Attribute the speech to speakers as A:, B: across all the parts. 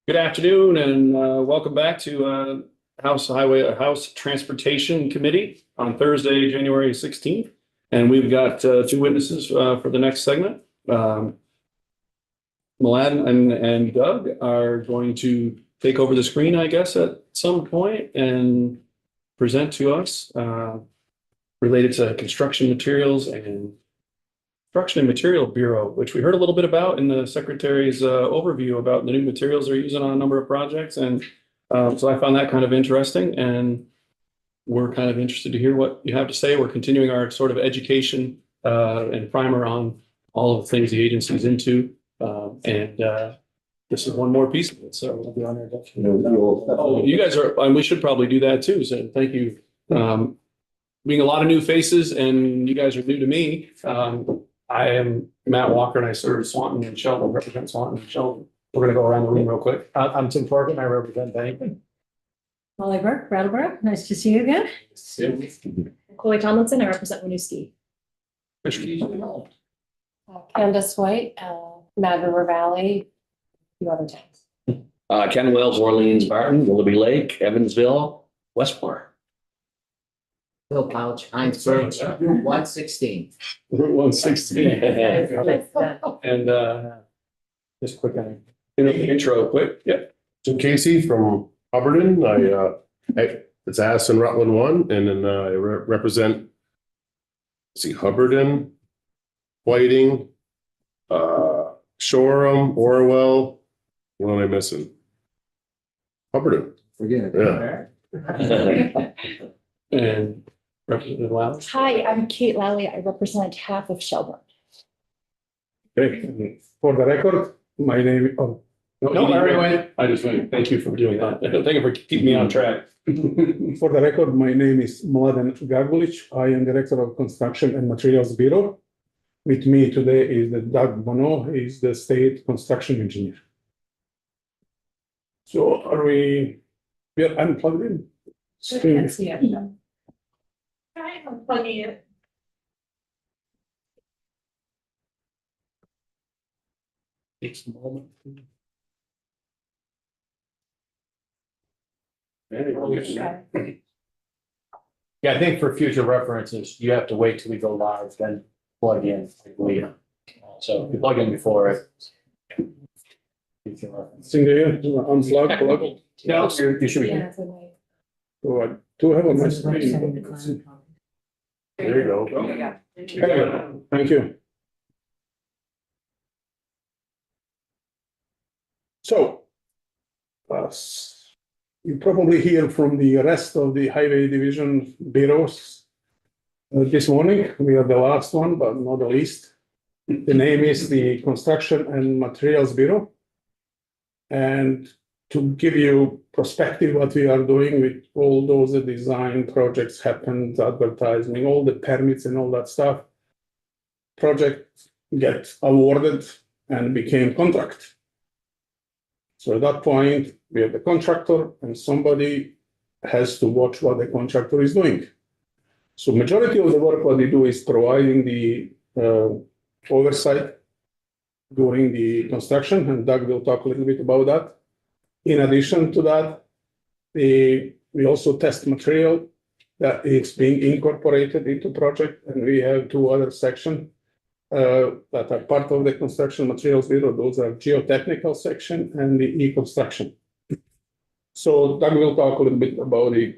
A: Good afternoon and welcome back to House Transportation Committee on Thursday, January 16th. And we've got two witnesses for the next segment. Mladen and Doug are going to take over the screen, I guess, at some point and present to us related to construction materials and Construction and Material Bureau, which we heard a little bit about in the Secretary's overview about the new materials they're using on a number of projects. And so I found that kind of interesting, and we're kind of interested to hear what you have to say. We're continuing our sort of education and primer on all of the things the agency's into. This is one more piece of it. So we'll be on there. Oh, you guys are, and we should probably do that too. So thank you. Being a lot of new faces and you guys are new to me. I am Matt Walker and I serve Swanton and Sheldon, represent Swanton and Sheldon. We're going to go around the room real quick. I'm Tim Corkin. I represent Bennington.
B: Molly Burke, Brattleboro. Nice to see you again.
C: Chloe Tomlinson, I represent Winooski.
D: Candace White, Mad River Valley, a few other towns.
E: Ken Wells, Orleans, Barton, Willoughby Lake, Evansville, Westport.
F: Bill Pouch, Heinsberg, Route 116.
A: Route 116. And just quick intro quick. Yeah.
G: Jim Casey from Hubbardton. It's Addison Rutland 1, and then I represent Hubbardton, Whiting, Shoreham, Orwell. What am I missing? Hubbardton.
F: Forget it.
G: Yeah.
A: And Representative Lally.
C: Hi, I'm Kate Lally. I represent half of Shelburne.
H: Okay, for the record, my name,
A: No, I already went. I just went. Thank you for doing that. Thank you for keeping me on track.
H: for the record, my name is Mladen Gagulic. I am Director of Construction and Materials Bureau. With me today is the Doug Bono, he is the State Construction Engineer. So are we are unplugged in?
C: I'm plugging it.
A: Takes a moment.
I: Yeah, I think for future references, you have to wait till we go live, then plug in. I believe. So if you plug in before it.
H: Single unplug, plug.
I: No, you should be.
D: Yeah, it's a way.
H: So I do have on my screen.
G: There you go.
H: Okay, thank you. So, you probably hear from the rest of the Highway Division bureaus this morning. We are the last one, but not the least. The name is the Construction and Materials Bureau. And to give you perspective what we are doing with all those design projects happened, advertising, all the permits and all that stuff, project get awarded and became contract. So at that point, we have the contractor and somebody has to watch what the contractor is doing. So majority of the work what they do is providing the oversight during the construction, and Doug will talk a little bit about that. In addition to that, we also test material that is being incorporated into project, and we have two other sections that are part of the Construction Materials Bureau. Those are geotechnical section and the e-construction. So Doug will talk a little bit about the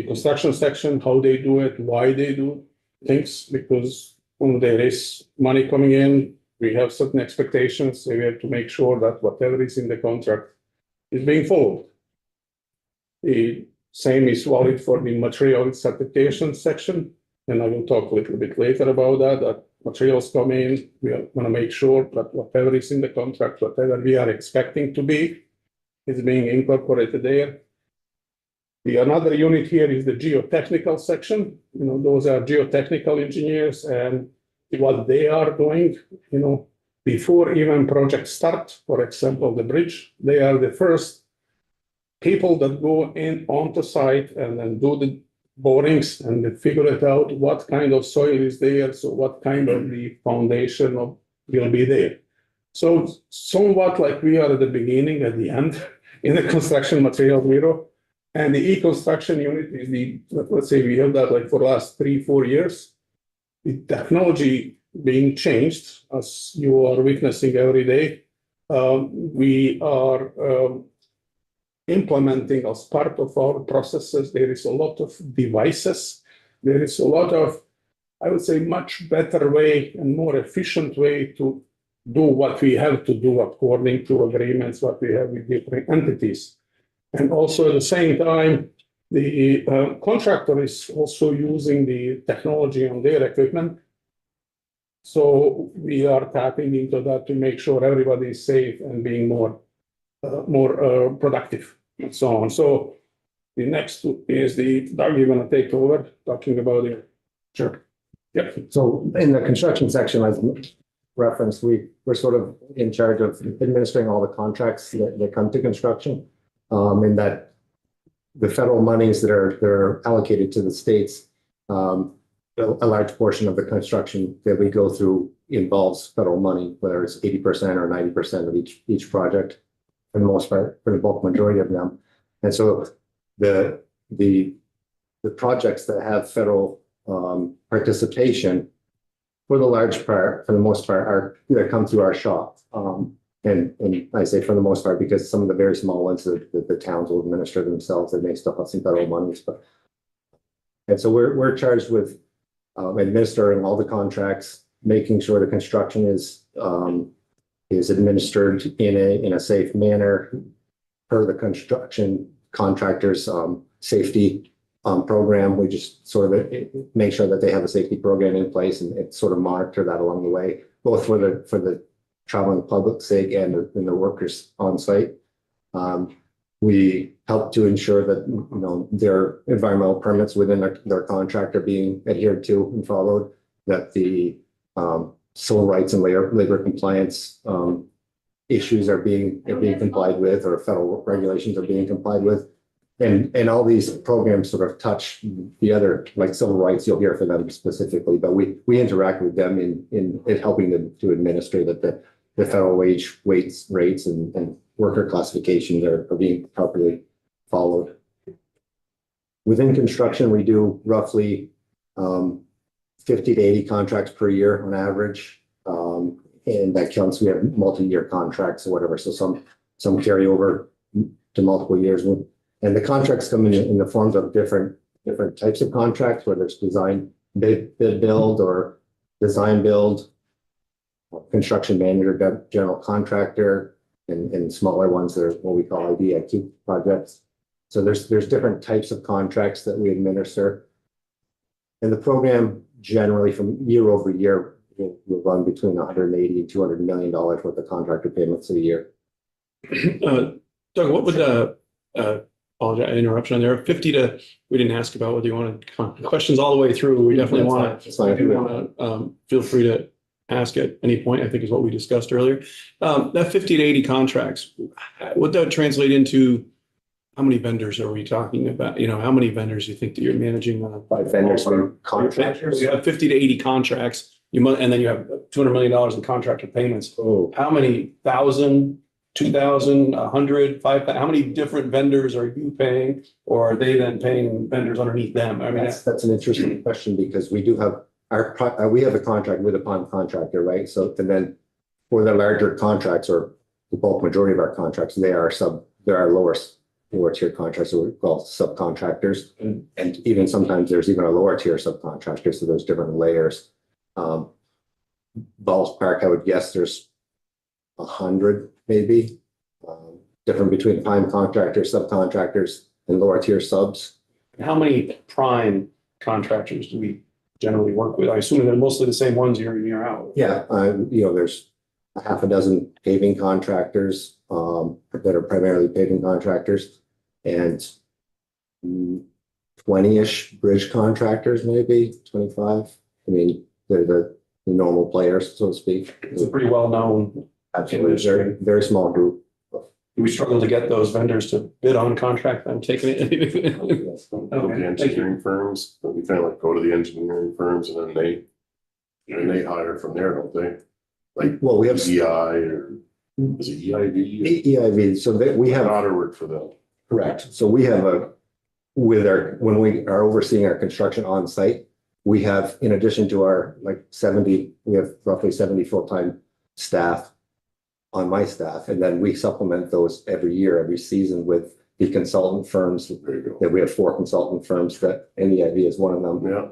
H: construction section, how they do it, why they do things, because when there is money coming in, we have certain expectations, so we have to make sure that whatever is in the contract is being followed. The same is valid for the material certification section, and I will talk a little bit later about that materials come in, we want to make sure that whatever is in the contract, whatever we are expecting to be, is being incorporated there. The another unit here is the geotechnical section. Those are geotechnical engineers, and what they are doing, before even projects start, for example, the bridge, they are the first people that go in onto site and then do the borings and they figure it out what kind of soil is there, so what kind of the foundation will be there. So somewhat like we are at the beginning, at the end, in the construction material bureau. And the e-construction unit is let's say we have that like for the last 3-4 years. The technology being changed, as you are witnessing every day. We are implementing as part of our processes. There is a lot of devices. There is a lot of, I would say, much better way and more efficient way to do what we have to do according to agreements what we have with different entities. And also at the same time, the contractor is also using the technology on their equipment. So we are tapping into that to make sure everybody is safe and being more productive and so on. So the next is Doug, you're going to take over talking about it.
J: Sure.
H: Yep.
J: So in the construction section, as referenced, we're sort of in charge of administering all the contracts that come to construction. In that the federal monies that are allocated to the states, a large portion of the construction that we go through involves federal money, whether it's 80% or 90% of each project, for the most part, for the bulk majority of them. And so the projects that have federal participation, for the most part, are that come through our shop. And I say for the most part, because some of the very small ones that the towns will administer themselves, they may still have some federal monies. And so we're charged with administering all the contracts, making sure the construction is administered in a safe manner per the construction contractor's safety program. We just sort of make sure that they have a safety program in place and sort of monitor that along the way, both for the traveling public's sake and the workers on site. We help to ensure that their environmental permits within their contract are being adhered to and followed, that the civil rights and labor compliance issues are being complied with, or federal regulations are being complied with. And all these programs sort of touch the other, like civil rights, you'll hear from them specifically, but we interact with them in helping them to administer that the federal wage rates and worker classifications are being properly followed. Within construction, we do roughly 50 to 80 contracts per year on average. And that counts, we have multi-year contracts or whatever. So some carry over to multiple years. And the contracts come in the forms of different types of contracts, whether it's design, bid build, or design build, construction manager, general contractor, and smaller ones that are what we call IDIQ projects. So there's different types of contracts that we administer. And the program generally from year over year will run between 180 and $200 million worth of contractor payments a year.
A: Doug, what would apologize interruption on there. 50 to, we didn't ask about whether you wanted questions all the way through. We definitely want to feel free to ask at any point, I think is what we discussed earlier. That 50 to 80 contracts, would that translate into how many vendors are we talking about? How many vendors do you think that you're managing?
J: By vendors or contractors?
A: You have 50 to 80 contracts, and then you have $200 million in contractor payments.
J: Oh.
A: How many 1,000, 2,000, 100, 5,000? How many different vendors are you paying, or are they then paying vendors underneath them? I mean,
J: that's an interesting question, because we do have we have a contract with a prime contractor, right? So, and then for the larger contracts, or the bulk majority of our contracts, there are lower tier contracts that we call subcontractors. And even sometimes there's even a lower tier subcontractor. So there's different layers. Ballpark, I would guess there's 100 maybe, different between prime contractors, subcontractors, and lower tier subs.
A: how many prime contractors do we generally work with? I assume they're mostly the same ones year in, year out.
J: Yeah, there's a half a dozen paving contractors that are primarily paving contractors, and 20-ish bridge contractors, maybe 25. I mean, they're the normal players, so to speak.
A: It's a pretty well-known.
J: Absolutely, very, very small group.
A: Do we struggle to get those vendors to bid on contract? I'm taking it.
G: The engineering firms, but we kind of like go to the engineering firms and then they hire from there, don't they? Like,
J: Well, we have
G: EI or, is it EIV?
J: EIV, so that we have.
G: Daughter work for them.
J: Correct. So we have when we are overseeing our construction on site, we have, in addition to our we have roughly 70 full-time staff on my staff. And then we supplement those every year, every season with the consultant firms.
G: There you go.
J: That we have 4 consultant firms that NEIV is one of them.
G: Yeah,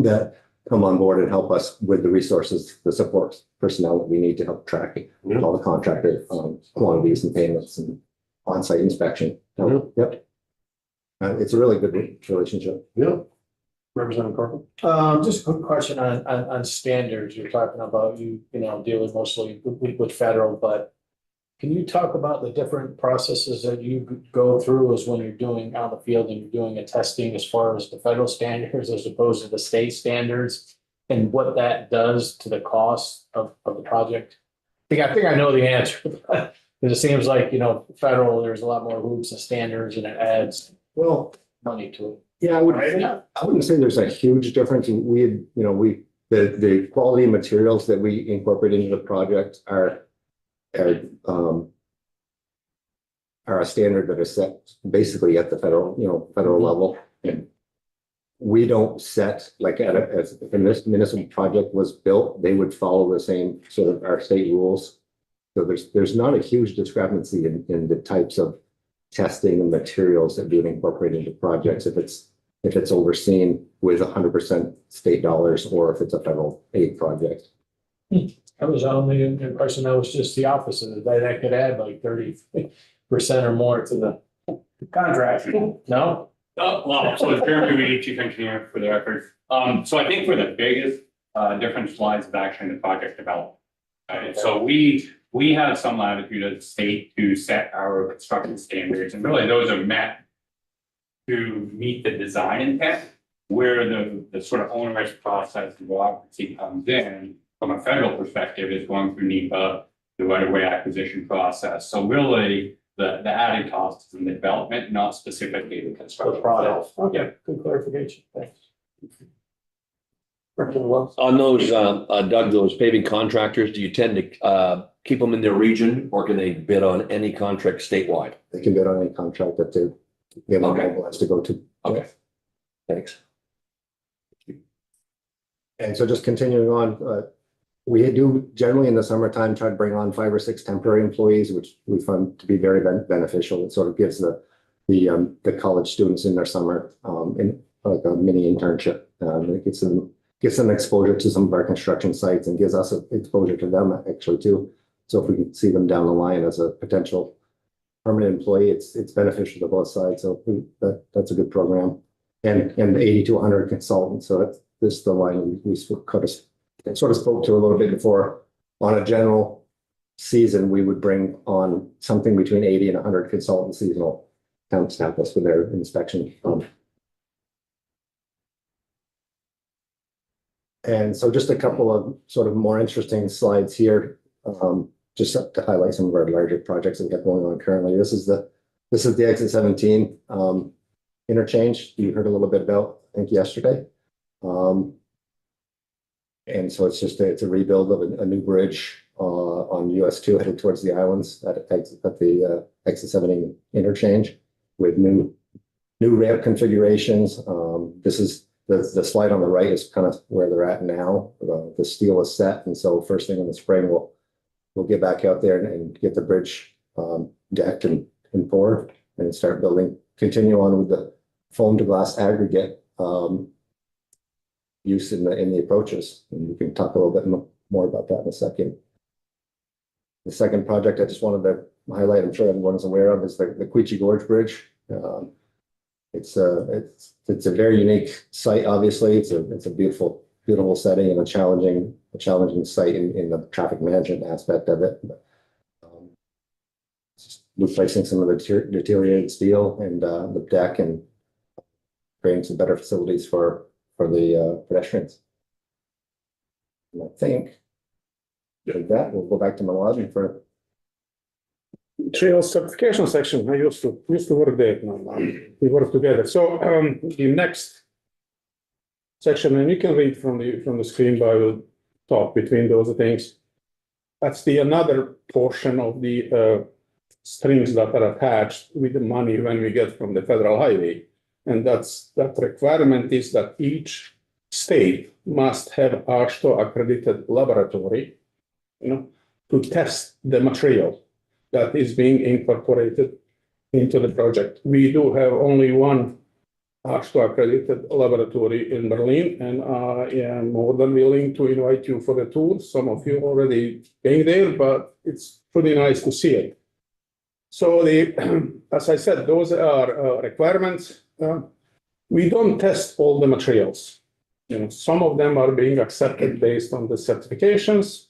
J: That come on board and help us with the resources, the support personnel that we need to help track
G: Yeah.
J: all the contractor quantities and payments and on-site inspection.
G: Yeah.
J: Yep. It's a really good relationship.
G: yeah.
A: Representative Corporal?
I: Just a quick question on standards. You're talking about, you know, dealing mostly with federal, but can you talk about the different processes that you go through as when you're doing on the field and you're doing a testing as far as the federal standards as opposed to the state standards? And what that does to the cost of the project? I think I know the answer, but it seems like, you know, federal, there's a lot more hoops and standards and it adds
J: Well,
I: money to it.
J: yeah, I wouldn't say there's a huge difference. The quality materials that we incorporate into the project are a standard that is set basically at the federal level. And we don't set, like, as this municipal project was built, they would follow the same sort of our state rules. So there's not a huge discrepancy in the types of testing and materials that we would incorporate into projects if it's overseen with 100% state dollars or if it's a federal aid project.
I: I was under the impression that was just the opposite, that could add like 30% or more to the contract. No?
K: Well, so it's Jeremy Reed, Chief Engineer for the record. So I think for the biggest difference lies is actually in the project development. Right? So we have some latitude as a state to set our construction standards, and really those are met to meet the design intent. Where the sort of onerous process and bureaucracy comes in from a federal perspective is going through NEPA, the right-of-way acquisition process. So really, the added cost is in the development, not specifically the construction.
I: The product.
K: itself.
I: Okay, good clarification. Thanks.
E: On those, Doug, those paving contractors, do you tend to keep them in their region or can they bid on any contract statewide?
J: They can bid on any contract that they want mobilized to go to.
E: Okay. Thanks.
J: And so just continuing on, we do generally in the summertime try to bring on 5 or 6 temporary employees, which we find to be very beneficial. It sort of gives the college students in their summer in like a mini internship. It gets them exposure to some of our construction sites and gives us exposure to them actually too. So if we can see them down the line as a potential permanent employee, it's beneficial to both sides. So that's a good program. And 80 to 100 consultants. So this is the line we sort of spoke to a little bit before. On a general season, we would bring on something between 80 and 100 consultant seasonal to help us with their inspection. And so just a couple of sort of more interesting slides here, just to highlight some of our larger projects that we have going on currently. This is the exit 17 interchange you heard a little bit about, I think, yesterday. And so it's a rebuild of a new bridge on US 2 headed towards the islands at the exit 17 interchange with new ramp configurations. This is the slide on the right is kind of where they're at now. The steel is set, and so first thing in the spring we'll get back out there and get the bridge decked and poured and start building. Continue on with the foam to glass aggregate use in the approaches, and we can talk a little bit more about that in a second. The second project I just wanted to highlight, I'm sure everyone is aware of, is the Quechee Gorge Bridge. It's a very unique site. Obviously, it's a beautiful setting and a challenging site in the traffic management aspect of it. Just replacing some of the deteriorated steel and the deck and creating some better facilities for the pedestrians. And I think with that, we'll go back to Malawi for
H: Trail certification section. I used to work there. We work together. So the next section, and you can read from the screen, but I will talk between those things. that's the another portion of the strings that are attached with the money when we get from the federal highway. And that requirement is that each state must have AASHTO accredited laboratory, to test the material that is being incorporated into the project. We do have only one AASHTO accredited laboratory in Berlin, and I am more than willing to invite you for the tour. Some of you already been there, but it's pretty nice to see it. So as I said, those are requirements. We don't test all the materials. Some of them are being accepted based on the certifications.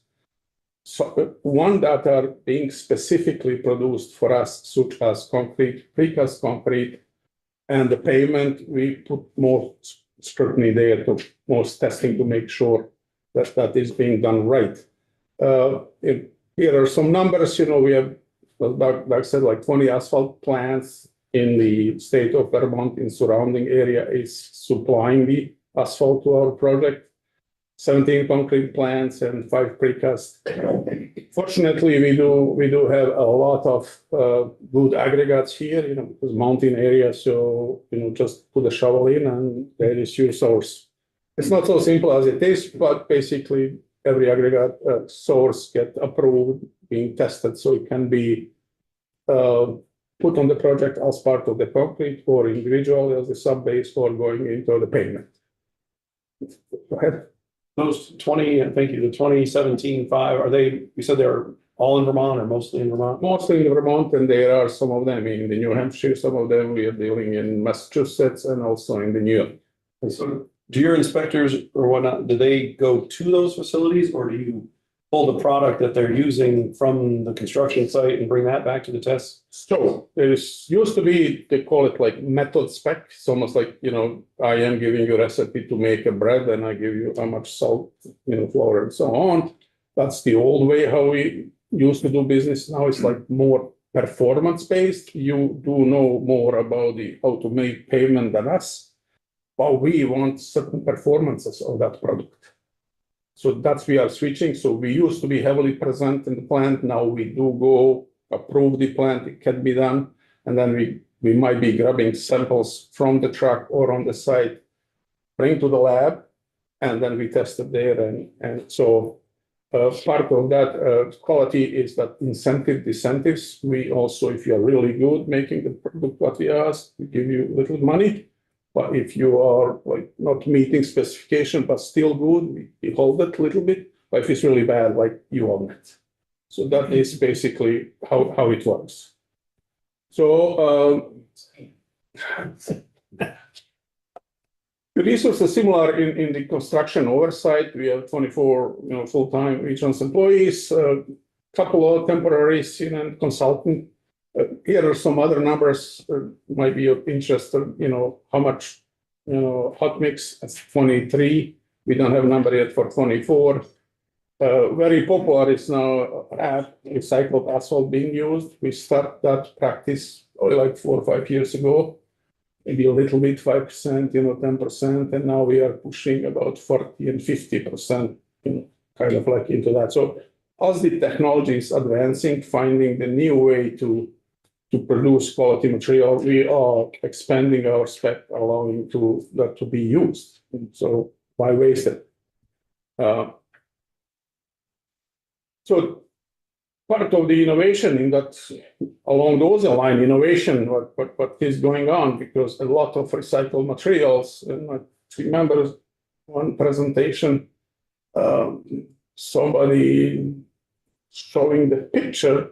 H: So one that are being specifically produced for us, such as concrete, precast concrete, and the pavement, we put more scrutiny there, to more testing to make sure that that is being done right. Here are some numbers. We have, well, Doug said, like 20 asphalt plants in the state of Vermont in surrounding area is supplying the asphalt to our project. 17 concrete plants and 5 precast. Fortunately, we do have a lot of good aggregates here, because mountain area. So just put a shovel in and there is your source. It's not so simple as it is, but basically every aggregate source get approved, being tested, so it can be put on the project as part of the concrete or individual as a sub base or going into the pavement. Go ahead.
A: Those 20, and thank you, the 2017 5, are they, you said they're all in Vermont or mostly in Vermont?
H: Mostly in Vermont, and there are some of them in the New Hampshire, some of them we are dealing in Massachusetts and also in the New York.
A: So do your inspectors or whatnot, do they go to those facilities, or do you pull the product that they're using from the construction site and bring that back to the test?
H: So there used to be, they call it like method spec. It's almost like, I am giving you a recipe to make a bread and I give you how much salt, flour and so on. That's the old way how we used to do business. Now it's like more performance based. You do know more about how to make pavement than us, but we want certain performances of that product. So that's we are switching. So we used to be heavily present in the plant. Now we do go approve the plant. It can be done. And then we might be grabbing samples from the truck or on the site, bring to the lab, and then we test it there. And so part of that quality is that incentives. We also, if you are really good making the product what we ask, we give you a little money. But if you are like not meeting specification, but still good, we hold it a little bit. But if it's really bad, like you own it. So that is basically how it works. So the resources are similar in the construction oversight. We have 24 full-time regional employees, a couple of temporaries, and consultant. Here are some other numbers might be of interest. How much hot mix as 23. We don't have a number yet for 24. Very popular is now recycled asphalt being used. We start that practice only like 4 or 5 years ago, maybe a little bit 5%, 10%, and now we are pushing about 40 and 50%, kind of like into that. So as the technology is advancing, finding the new way to produce quality material, we are expanding our spec, allowing that to be used. And so why waste it? So part of the innovation in that, along those lines, innovation, what is going on, because a lot of recycled materials, and I remember one presentation, somebody showing the picture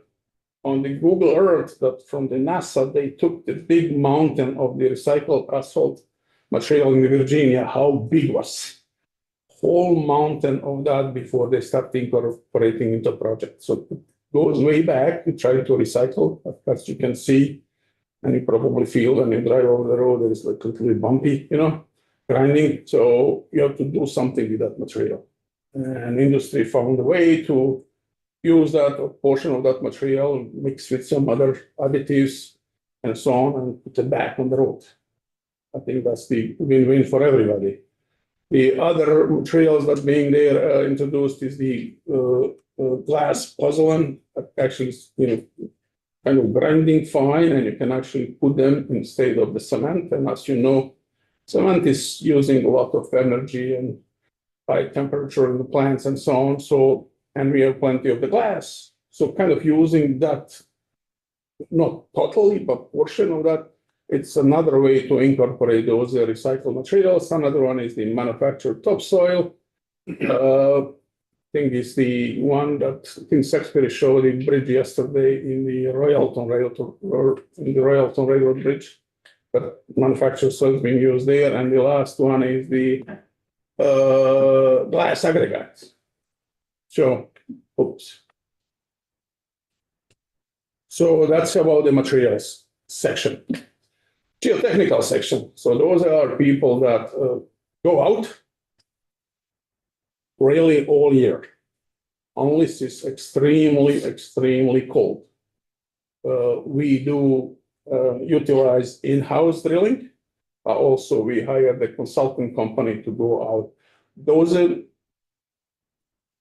H: on the Google Earth that from the NASA, they took the big mountain of the recycled asphalt material in Virginia, how big was whole mountain of that before they start incorporating into project. So it goes way back. We try to recycle, as you can see, and you probably feel when you drive over the road, it's like a little bit bumpy, grinding. So you have to do something with that material. And industry found a way to use that portion of that material, mix with some other additives and so on, and put it back on the road. I think that's the win-win for everybody. The other materials that being there introduced is the glass puzzle, actually, kind of grinding fine, and you can actually put them instead of the cement. And as you know, cement is using a lot of energy and high temperature in the plants and so on. So, and we have plenty of the glass. So kind of using that, not totally, but portion of that, it's another way to incorporate those recycled materials. Another one is the manufactured topsoil. I think it's the one that I think Sexbury showed the bridge yesterday in the Royalton Railroad Bridge. But manufactured soil is being used there. And the last one is the glass aggregates. So, oops. So that's about the materials section. Geotechnical section. So those are people that go out really all year, unless it's extremely, extremely cold. We do utilize in-house drilling. Also, we hire the consulting company to go out. Those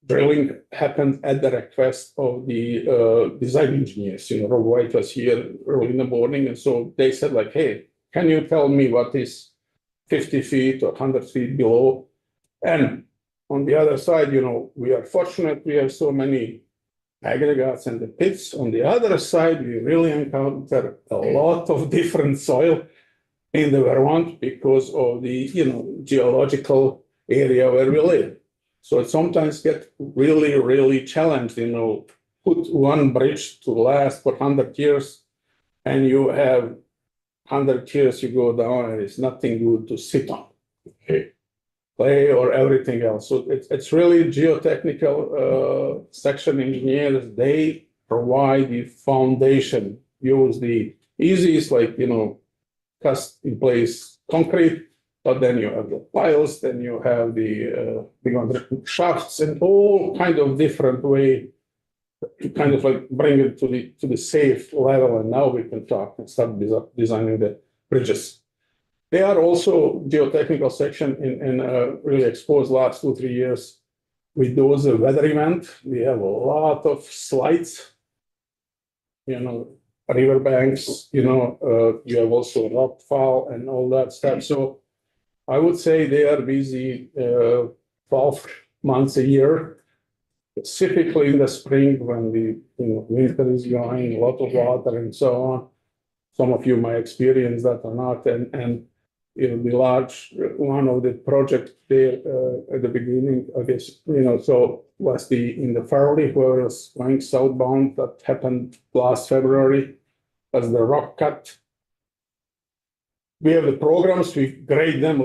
H: drilling happened at the request of the design engineers. Rob White was here early in the morning, and so they said, like, hey, can you tell me what is 50 feet or 100 feet below? And on the other side, we are fortunate we have so many aggregates and the pits. On the other side, we really encounter a lot of different soil in the Vermont because of the geological area where we live. So it sometimes gets really, really challenged, put one bridge to last for 100 years, and you have 100 years you go down and it's nothing good to sit on. Okay. Clay or everything else. So it's really geotechnical section engineers. They provide the foundation, use the easiest, cast in place concrete, but then you have the piles, then you have the shafts, and all kind of different way to kind of bring it to the safe level. And now we can talk and start designing the bridges. They are also geotechnical section in really exposed last 2-3 years. We do the weather event. We have a lot of slides, riverbanks, you have also rock fall and all that stuff. So I would say they are busy 12 months a year, specifically in the spring when the winter is going, a lot of water and so on. Some of you might experience that or not. And the large one of the project there at the beginning, I guess, so was in the Farley, where was going southbound, that happened last February, as the rock cut. We have the programs, we grade them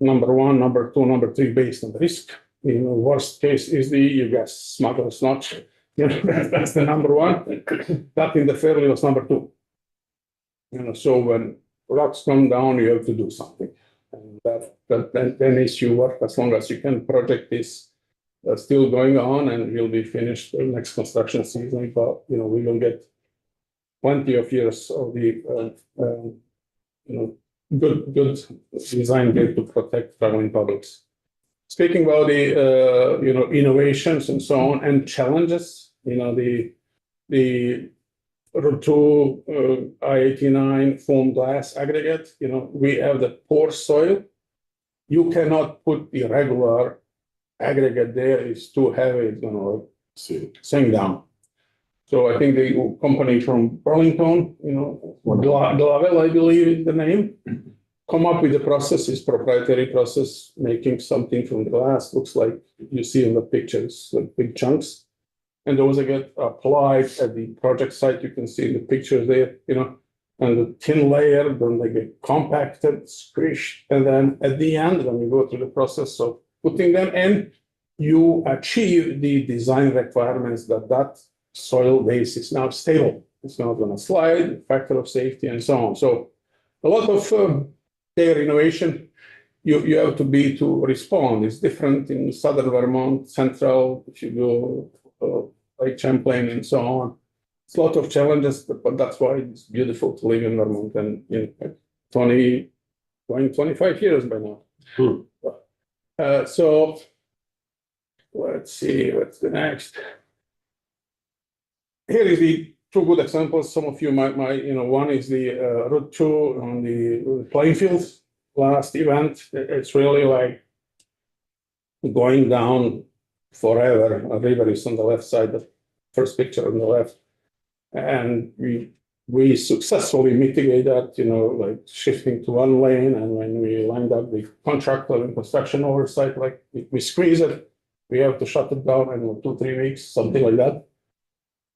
H: number 1, number 2, number 3 based on risk. Worst case is you guess smuggler's notch. That's the number 1. That in the Fairley was number 2. So when rocks come down, you have to do something. And then issue work as long as you can. Project is still going on and will be finished the next construction season. But we will get plenty of years of the good design there to protect traveling publics. Speaking about the innovations and so on and challenges, the Route 2 I-89 foam glass aggregate, we have the poor soil. You cannot put the regular aggregate there, it's too heavy, it's gonna sink down. So I think the company from Burlington, Glavel, I believe is the name, come up with the process, is proprietary process, making something from the glass, looks like you see in the pictures, like big chunks. And those get applied at the project site. You can see the pictures there, and the thin layer, then they get compacted, squished. And then at the end, when you go through the process of putting them in, you achieve the design requirements that soil base is now stable. It's not going to slide, factor of safety, and so on. So a lot of their innovation, you have to be to respond. It's different in southern Vermont, central, if you go Lake Champlain and so on. It's a lot of challenges, but that's why it's beautiful to live in Vermont. And 25 years by now. So let's see, what's the next? Here is the two good examples. Some of you might, one is the Route 2 on the playing fields. Last event, it's really like going down forever. A river is on the left side, the first picture on the left. And we successfully mitigate that, like shifting to one lane. And when we lined up the contractor and construction oversight, like we squeeze it, we have to shut it down in 2-3 weeks, something like that.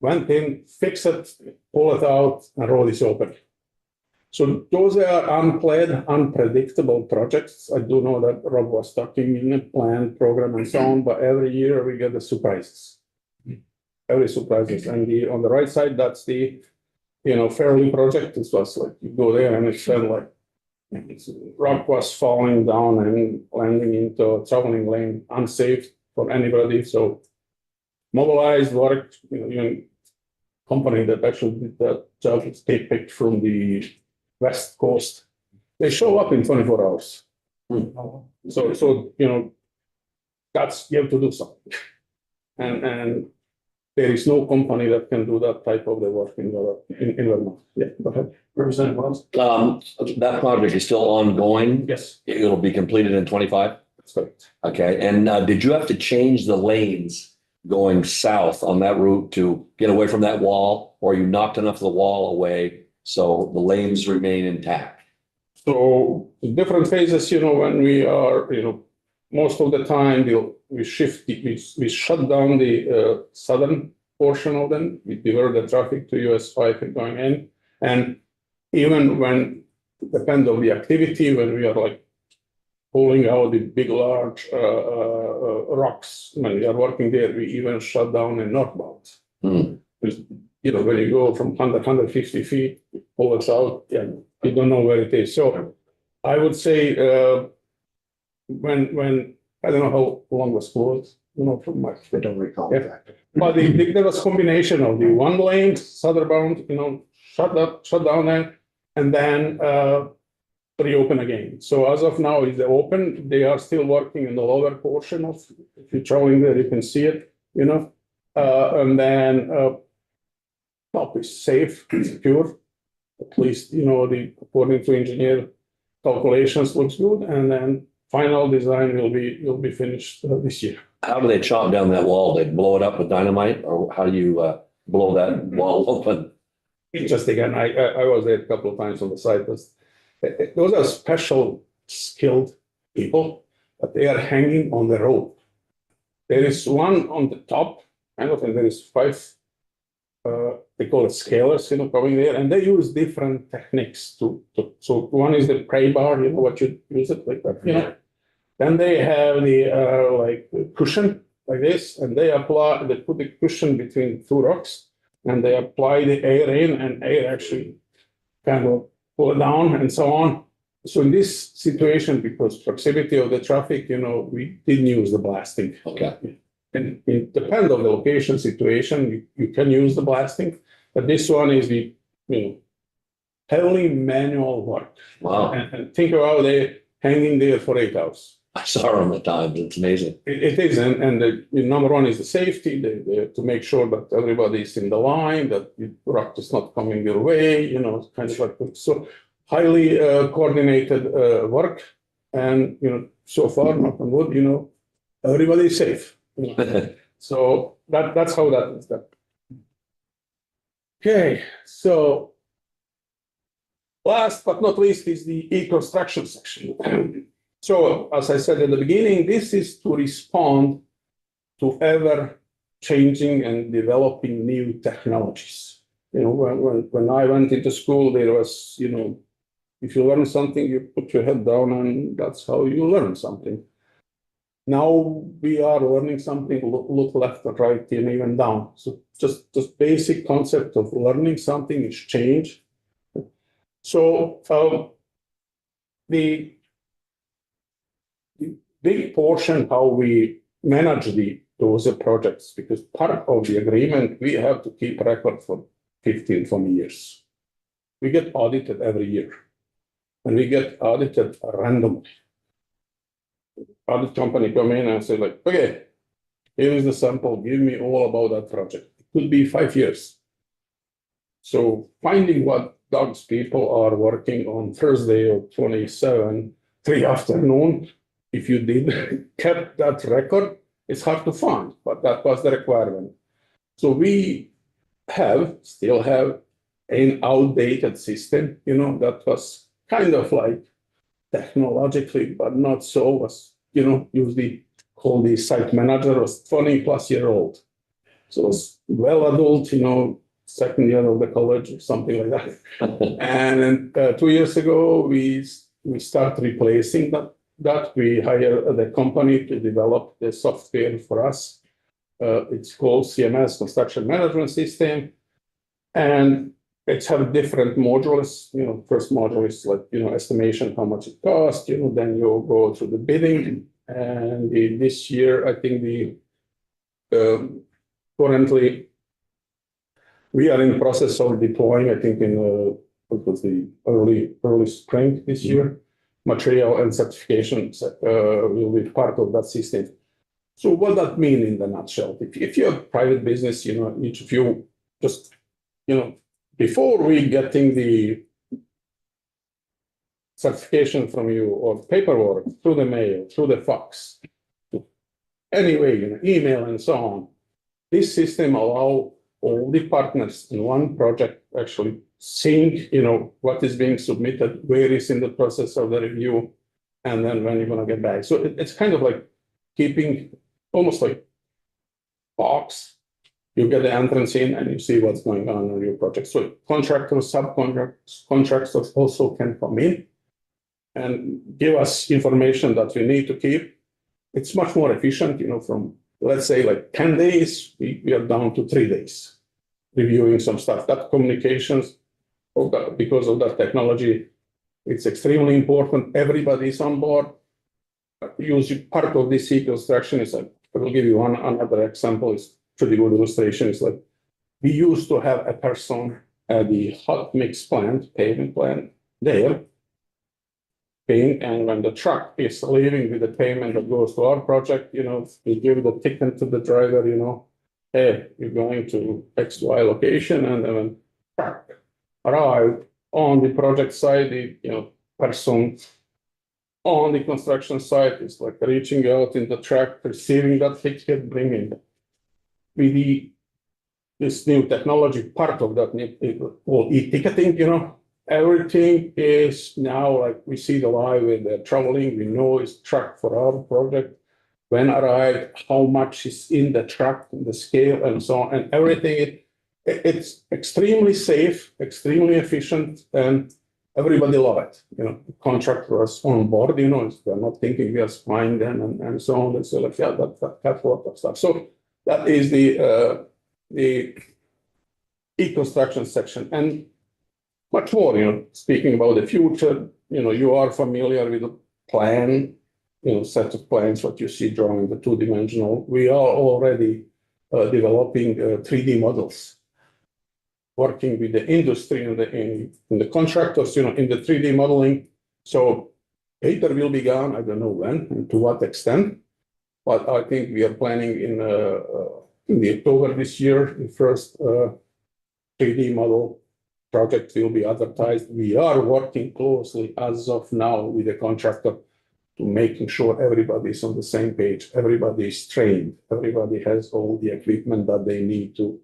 H: Went in, fix it, pull it out, and road is open. So those are unplanned, unpredictable projects. I do know that Rob was talking in a planned program and so on, but every year we get the surprises. Every surprises. And on the right side, that's the, Fairley project. This was like, you go there and it's then like, rock was falling down and landing into a traveling lane, unsafe for anybody. So mobilized work, even company that actually did that job, they picked from the West Coast. They show up in 24 hours. So that's, you have to do something. And there is no company that can do that type of the work in Vermont. Yeah, go ahead. Representative Wells?
E: That project is still ongoing.
H: Yes,
E: It'll be completed in 25.
H: that's correct.
E: Okay, and did you have to change the lanes going south on that route to get away from that wall, or you knocked enough of the wall away so the lanes remain intact?
H: So in different phases, when we are, most of the time we shut down the southern portion of them. We divert the traffic to US 5 going in. And even when, depend on the activity, when we are like pulling out the big, large rocks, when we are working there, we even shut down in northbound. When you go from 150 feet, pull it out, you don't know where it is. So I would say when I don't know how long was closed, from my.
J: I don't recall
H: Yeah.
J: exactly.
H: But there was combination of the one lane, southbound, shut down there, and then reopen again. So as of now, it's open. They are still working in the lower portion of, if you're traveling there, you can see it, and then top is safe, secure. At least, according to engineer calculations looks good. And then final design will be finished this year.
E: How do they chop down that wall? They blow it up with dynamite, or how do you blow that wall open?
H: Interesting, and I was there a couple of times on the site. Those are special skilled people, but they are hanging on the rope. There is one on the top, and there is 5. They call it scalers, coming there, and they use different techniques so one is the pray bar, what you use it like that, Then they have the cushion like this, and they put the cushion between 2 rocks, and they apply the air in, and air actually kind of pull it down and so on. So in this situation, because proximity of the traffic, we didn't use the blasting.
E: Okay.
H: And it depends on the location situation, you can use the blasting, but this one is the, heavily manual work.
E: Wow.
H: And think about it hanging there for 8 hours.
E: I saw them at times. It's amazing.
H: It is, and the number one is the safety, to make sure that everybody is in the line, that the rock is not coming your way, kind of like, so highly coordinated work. And, so far, knock on wood, everybody is safe. So that's how that is done. Okay, so last but not least is the e-construction section. So as I said at the beginning, this is to respond to ever changing and developing new technologies. When I went into school, there was, if you learn something, you put your head down and that's how you learn something. Now we are learning something, look left or right and even down. So just basic concept of learning something is change. So the big portion how we manage those projects, because part of the agreement, we have to keep record for 15, 20 years. We get audited every year, and we get audited randomly. Audit company come in and say like, okay, here is the sample, give me all about that project. It could be 5 years. So finding what Doug's people are working on Thursday or 27, 3 afternoon, if you did kept that record, it's hard to find, but that was the requirement. So we still have an outdated system, that was kind of like technologically, but not so, was, usually called the site manager, was 20+-year-old. So it's well adult, second year of the college or something like that. And then 2 years ago, we start replacing that. We hire the company to develop the software for us. It's called CMS, Construction Management System. And it's have different modules. First module is like, estimation, how much it costs. Then you go through the bidding. And this year, I think currently we are in process of deploying, I think in what was the early spring this year, material and certification will be part of that system. So what that mean in the nutshell? If you have private business, each of you just, before we getting the certification from you or paperwork through the mail, through the fax, anyway, email and so on, this system allow all the partners in one project actually seeing, what is being submitted, where is in the process of the review, and then when you're going to get back. So it's kind of like keeping almost like box. You get the entrance in and you see what's going on your project. So contractors, subcontractors, contractors also can come in and give us information that we need to keep. It's much more efficient, from, let's say, like 10 days, we are down to 3 days reviewing some stuff. That communications, because of that technology, it's extremely important. Everybody's on board. Using part of this e-construction is like, I will give you another example. It's pretty good illustration. It's like, we used to have a person at the hot mix plant, paving plant there, paying, and when the truck is leaving with the payment that goes to our project, we give the ticket to the driver, hey, you're going to XY location, and then when truck arrive on the project site, the person on the construction site is like reaching out in the truck, receiving that ticket, bringing it. With this new technology, part of that e-ticketing, everything is now like we see the live with the traveling. We know it's tracked for our project, when arrived, how much is in the truck, the scale, and so on, and everything. It's extremely safe, extremely efficient, and everybody love it. Contractors on board. They're not thinking we are spying them and so on. And so like, yeah, that's a lot of stuff. So that is the e-construction section, and much more. Speaking about the future, you are familiar with the plan, set of plans, what you see drawing the 2-dimensional. We are already developing 3D models, working with the industry and the contractors, in the 3D modeling. So paper will be gone. I don't know when and to what extent, but I think we are planning in the October this year, the first 3D model project will be advertised. We are working closely as of now with the contractor to making sure everybody is on the same page, everybody is trained, everybody has all the equipment that they need to.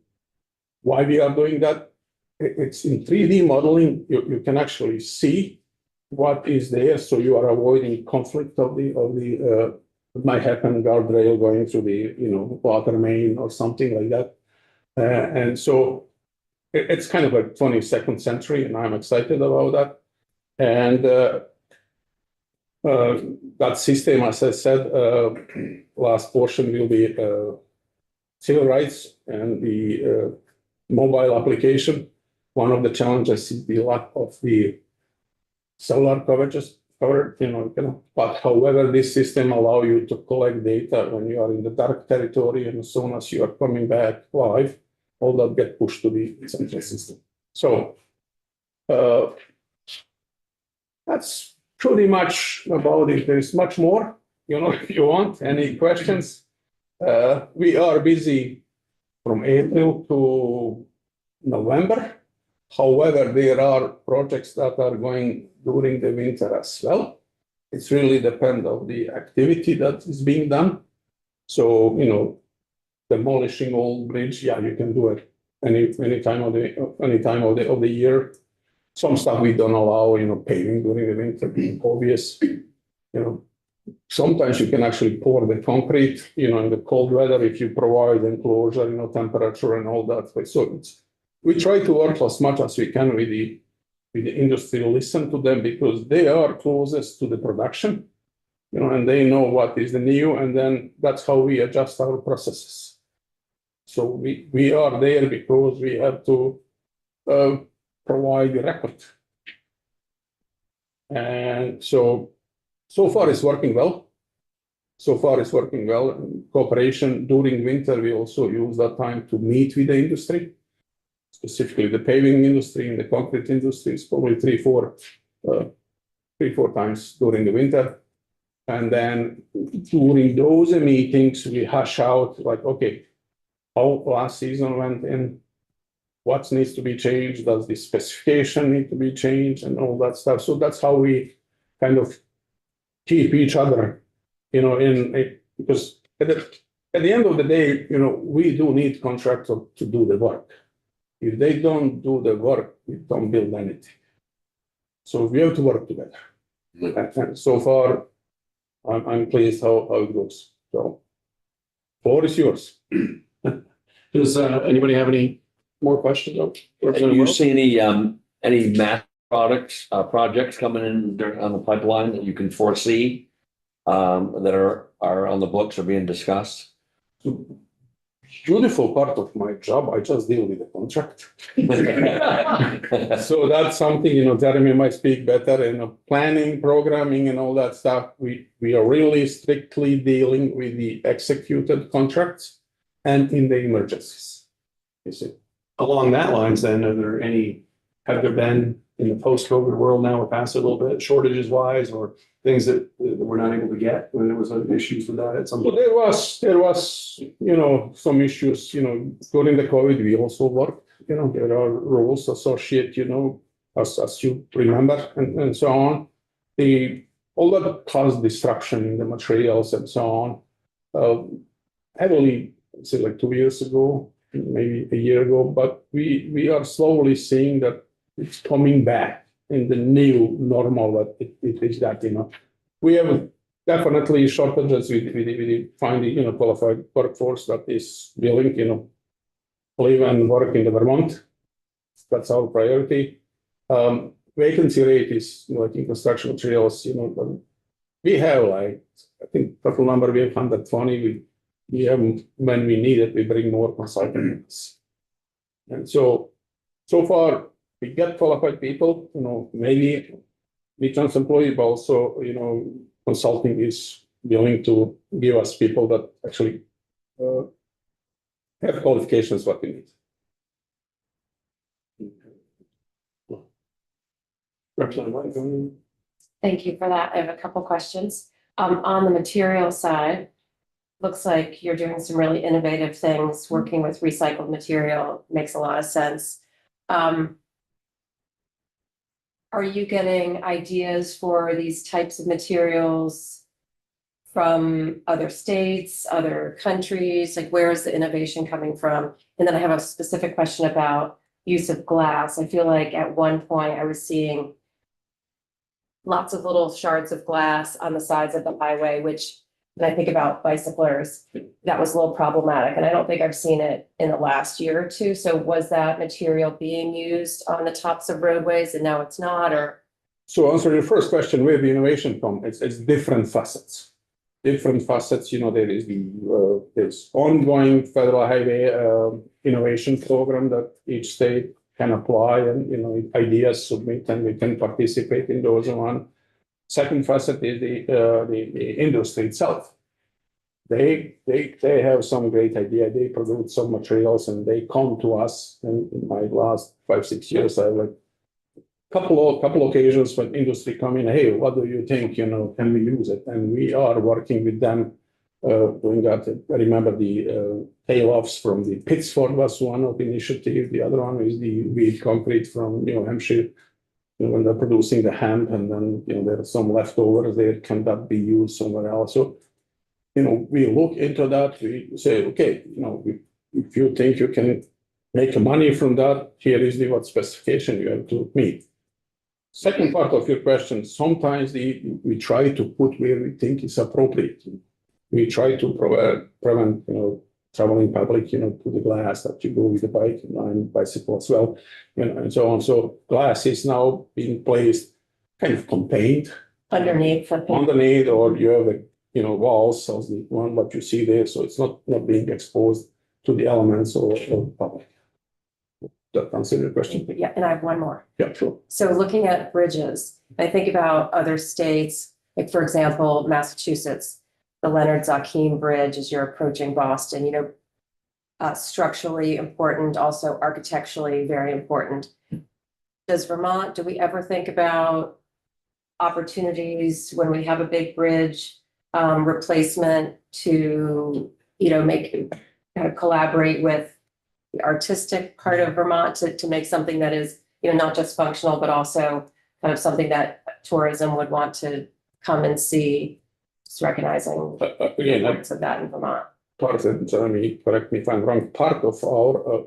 H: Why we are doing that? It's in 3D modeling, you can actually see what is there, so you are avoiding conflict of the it might happen guardrail going through the water main or something like that, and so it's kind of like 22nd century, and I'm excited about that. And that system, as I said, last portion will be civil rights and the mobile application. One of the challenges is the lack of the cellular coverages covered, but however, this system allows you to collect data when you are in the dark territory, and as soon as you are coming back live, all that get pushed to the central system. So that's pretty much about it. There is much more, if you want. Any questions? We are busy from April to November. However, there are projects that are going during the winter as well. It's really depend of the activity that is being done. So, demolishing old bridge, yeah, you can do it any time of the year. Some stuff we don't allow, paving during the winter, being obvious. Sometimes you can actually pour the concrete, in the cold weather if you provide enclosure, temperature and all that. So we try to work as much as we can with the industry, listen to them because they are closest to the production, and they know what is the new, and then that's how we adjust our processes. So we are there because we have to provide the record. And so far it's working well. Cooperation during winter, we also use that time to meet with the industry, specifically the paving industry and the concrete industry. It's probably three, four times during the winter. And then during those meetings, we hash out like, okay, how last season went in, what needs to be changed, does the specification need to be changed and all that stuff. So that's how we kind of keep each other, because at the end of the day, we do need contractors to do the work. If they don't do the work, we don't build anything. So we have to work together. And so far, I'm pleased how it goes. So, floor is yours.
A: Does anybody have any more questions?
E: Do you see any mass projects coming in on the pipeline that you can foresee that are on the books or being discussed?
H: Beautiful part of my job, I just deal with the contract. So that's something, Jeremy might speak better, planning, programming and all that stuff. We are really strictly dealing with the executed contracts and in the emergencies. You see.
A: Along that lines, then, have there been in the post-COVID world now, we're past it a little bit, shortages wise, or things that we're not able to get when there was issues with that at some
H: So
A: point?
H: there was, some issues, during the COVID, we also worked, there are rules associated, as you remember, and so on. All that caused disruption in the materials and so on. Heavily, say like 2 years ago, maybe a year ago, but we are slowly seeing that it's coming back in the new normal that it is that, we have definitely shortages with finding, qualified workforce that is willing, live and work in the Vermont. That's our priority. Vacancy rate is, like in construction materials, we have I think total number, we have 120. We have, when we need it, we bring more consultants. And so far, we get qualified people, maybe we trans employee, but also, consulting is willing to give us people that actually have qualifications what we need. Representative.
D: Thank you for that. I have a couple questions. On the material side, looks like you're doing some really innovative things, working with recycled material, makes a lot of sense. Are you getting ideas for these types of materials from other states, other countries? Like, where is the innovation coming from? And then I have a specific question about use of glass. I feel like at one point I was seeing lots of little shards of glass on the sides of the highway, which when I think about bicyclers, that was a little problematic. And I don't think I've seen it in the last year or two. So was that material being used on the tops of roadways and now it's not, or?
H: So answer your first question, where the innovation come, it's different facets. There is there's ongoing federal highway innovation program that each state can apply and, ideas submit and we can participate in those one. Second facet is the industry itself. They have some great idea. They produce some materials and they come to us. And in my last 5-6 years, I have like couple occasions when industry come in. Hey, what do you think? Can we use it? And we are working with them doing that. I remember the tail-offs from the Pittsford was one of the initiative. The other one is the weed concrete from New Hampshire. When they're producing the hemp and then, there are some leftovers there, can that be used somewhere else? So, we look into that, we say, okay, if you think you can make money from that, here is what specification you have to meet. Second part of your question, sometimes we try to put where we think is appropriate. We try to prevent, traveling public, to the glass that you go with the bike and bicycle as well, and so on. So glass is now being placed kind of contained
D: Underneath.
H: or you have walls as the one what you see there, so it's not being exposed to the elements or public. That answer your question?
D: Yeah, and I have one more.
H: Yeah, sure.
D: So looking at bridges, I think about other states, like for example, Massachusetts, the Leonard Zakim Bridge as you're approaching Boston, structurally important, also architecturally very important. Do we ever think about opportunities when we have a big bridge replacement to, make kind of collaborate with the artistic part of Vermont to make something that is, not just functional, but also kind of something that tourism would want to come and see, just recognizing the
H: Again,
D: importance of that in Vermont.
H: part of, Jeremy, correct me if I'm wrong, part of our,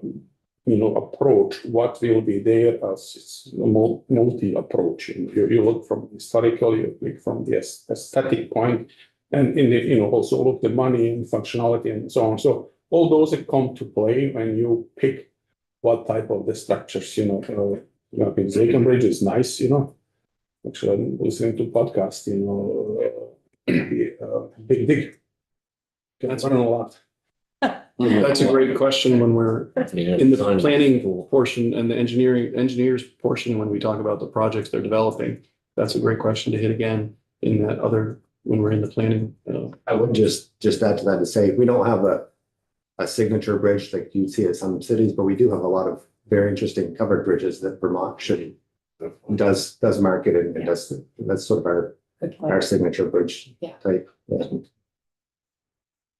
H: approach, what will be there as it's a multi-approach. You look from historical, you look from the aesthetic point, and also look the money and functionality and so on. So all those that come to play when you pick what type of the structures, Zakim Bridge is nice, Actually, I'm listening to podcast, Big Dig. That's learn a lot.
A: That's a great question when we're in the planning portion and the engineers portion, when we talk about the projects they're developing. That's a great question to hit again in that other, when we're in the planning.
J: I would just add to that to say, we don't have a signature bridge like you see at some cities, but we do have a lot of very interesting covered bridges that Vermont does market and does. That's sort of
D: Good point.
J: our signature bridge
D: Yeah.
J: type.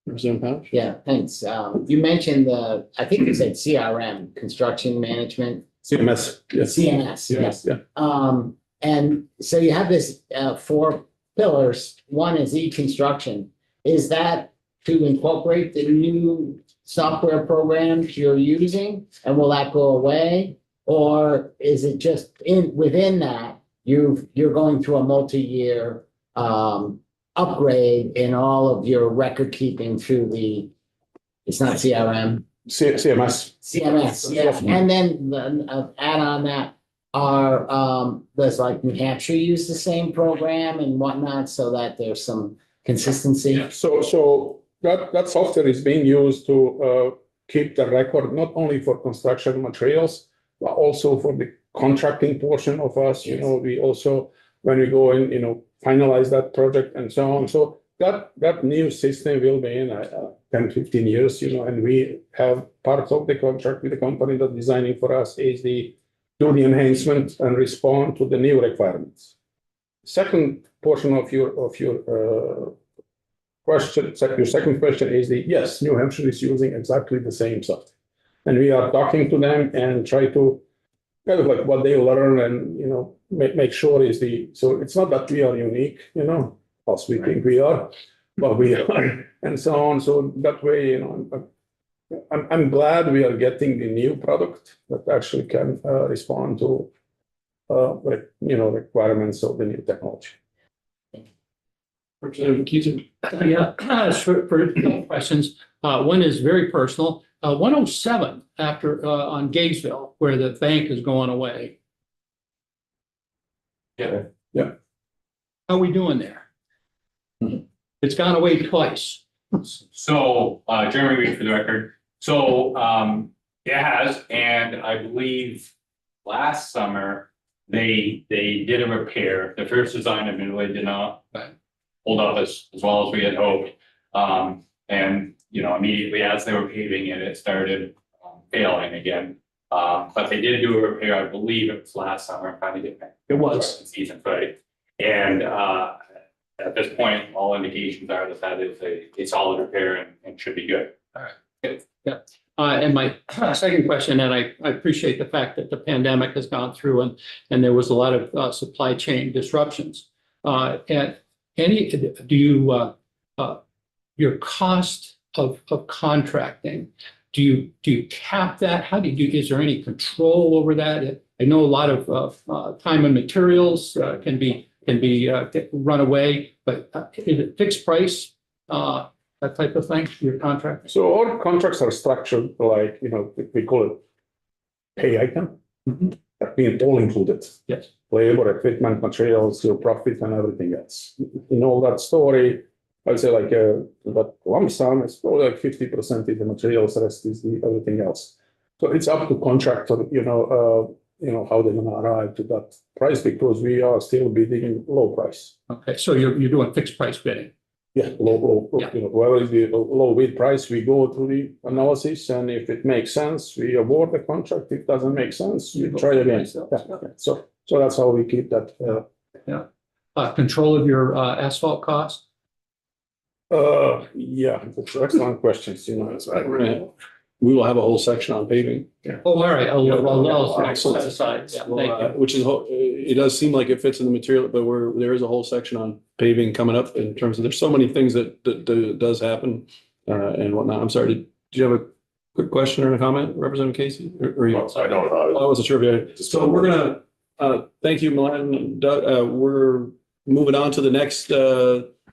A: Representative Pouch?
F: Yeah, thanks. You mentioned I think you said CRM, construction management,
H: CMS, yes.
F: CMS, yes.
H: Yeah.
F: And so you have this 4 pillars. One is e-construction. Is that to incorporate the new software programs you're using, and will that go away? Or is it just within that, you're going through a multi-year upgrade in all of your record keeping through it's not CRM.
H: CMS.
F: CMS, yes. And then add on that does like New Hampshire use the same program and whatnot, so that there's some consistency?
H: So that software is being used to keep the record, not only for construction materials, but also for the contracting portion of us.
F: Yes.
H: We also, when we go in, finalize that project and so on. So that new system will be in 10, 15 years, and we have part of the contract with the company that's designing for us is do the enhancement and respond to the new requirements. Second portion of your question, your second question is yes, New Hampshire is using exactly the same software. And we are talking to them and try to kind of like what they learn and, make sure so it's not that we are unique, as we think we are, but we are, and so on. So that way, I'm glad we are getting the new product that actually can respond to, requirements of the new technology.
A: Representative Keyser?
L: Yeah, for questions. One is very personal. 107 after on Gainesville, where the bank is going away.
K: Yeah.
H: Yeah.
L: How are we doing there? It's gone away twice.
K: So, Jeremy Reed for the record. So, it has, and I believe last summer, they did a repair. The first design admittedly did not hold up as well as we had hoped. And, immediately as they were paving it, it started failing again. But they did do a repair, I believe it was last summer, I'm trying to get back.
L: It was.
K: Season, right? And, At this point, all indications are that that is a solid repair and should be good.
L: And my second question, and I appreciate the fact that the pandemic has gone through and there was a lot of supply chain disruptions. And do you, your cost of contracting, do you cap that? How do you do, is there any control over that? I know a lot of time and materials can be run away, but is it fixed price? That type of thing, your contract?
H: So our contracts are structured like, you know, we call it pay item.
L: Mhm.
H: That means all included.
L: Yes.
H: Labor, equipment, materials, your profit and everything else. In all that story, I'd say like that lump sum is probably like 50% is the materials, the rest is the everything else. So it's up to contractor, how they're gonna arrive to that price because we are still bidding low price.
L: Okay, so you're doing fixed price bidding.
H: Yeah, low,
L: Yeah.
H: whatever is the low bid price, we go through the analysis, and if it makes sense, we award the contract. If it doesn't make sense, we try it again. Yeah. So that's how we keep that.
L: Control of your asphalt cost?
H: Yeah, that's excellent questions,
A: We will have a whole section on paving.
L: Oh, all right, I'll
A: Excellent.
L: set aside, yeah,
A: Well,
L: thank you.
A: which is, it does seem like it fits in the material, but there is a whole section on paving coming up in terms of, there's so many things that does happen and whatnot. I'm sorry, did you have a quick question or a comment, Representative Casey? Or you?
G: I don't know.
A: I wasn't sure if you had. So we're gonna, thank you, Milan and Doug. We're moving on to the next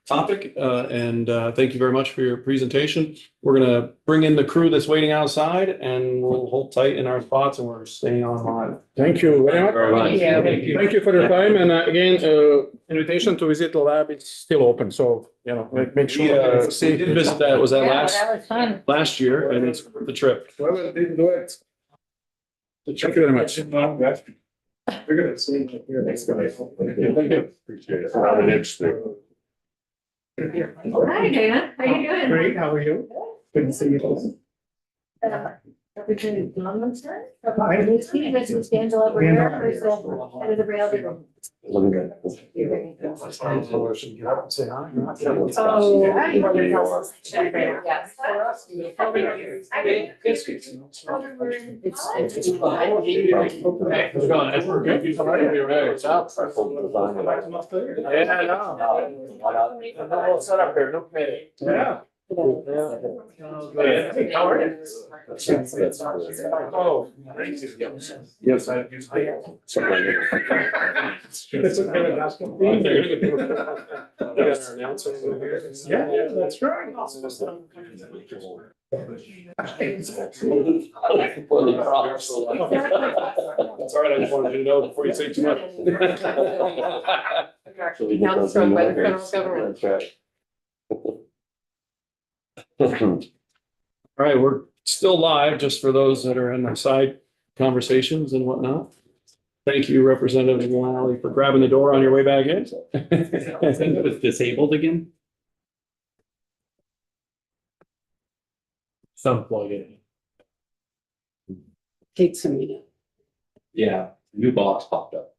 A: topic, and thank you very much for your presentation. We're gonna bring in the crew that's waiting outside, and we'll hold tight in our spots, and we're staying online.
H: Thank you very much.
E: Very much.
H: Thank you for your time, and again, invitation to visit the lab, it's still open, so, make sure.
A: We did visit that, was that
B: Yeah, that was fun.
A: last year, and it's worth the trip.
H: Whoever didn't do it. Thank you very much.
G: We're gonna see you here next time. Thank you. Appreciate it. Rather interesting.
B: Hi, Dana. How you doing?
H: Great, how are you? Good to see you.
B: Representative Donaldson. Winooski, this is Angela Briere, who's the head of the rail division.
I: Set up there, no committee. Yeah. Oh, thank you.
G: Yes, I.
H: It's
I: Yeah, that's right.
A: That's all right, I just wanted you to know before you say too much.
D: Now thrown by the federal government.
E: That's right.
A: All right, we're still live, just for those that are in the side conversations and whatnot. Thank you, Representative Lally, for grabbing the door on your way back in.
K: I think it was disabled again.
I: Some plug in.
M: Takes a minute.
K: Yeah, new box popped up.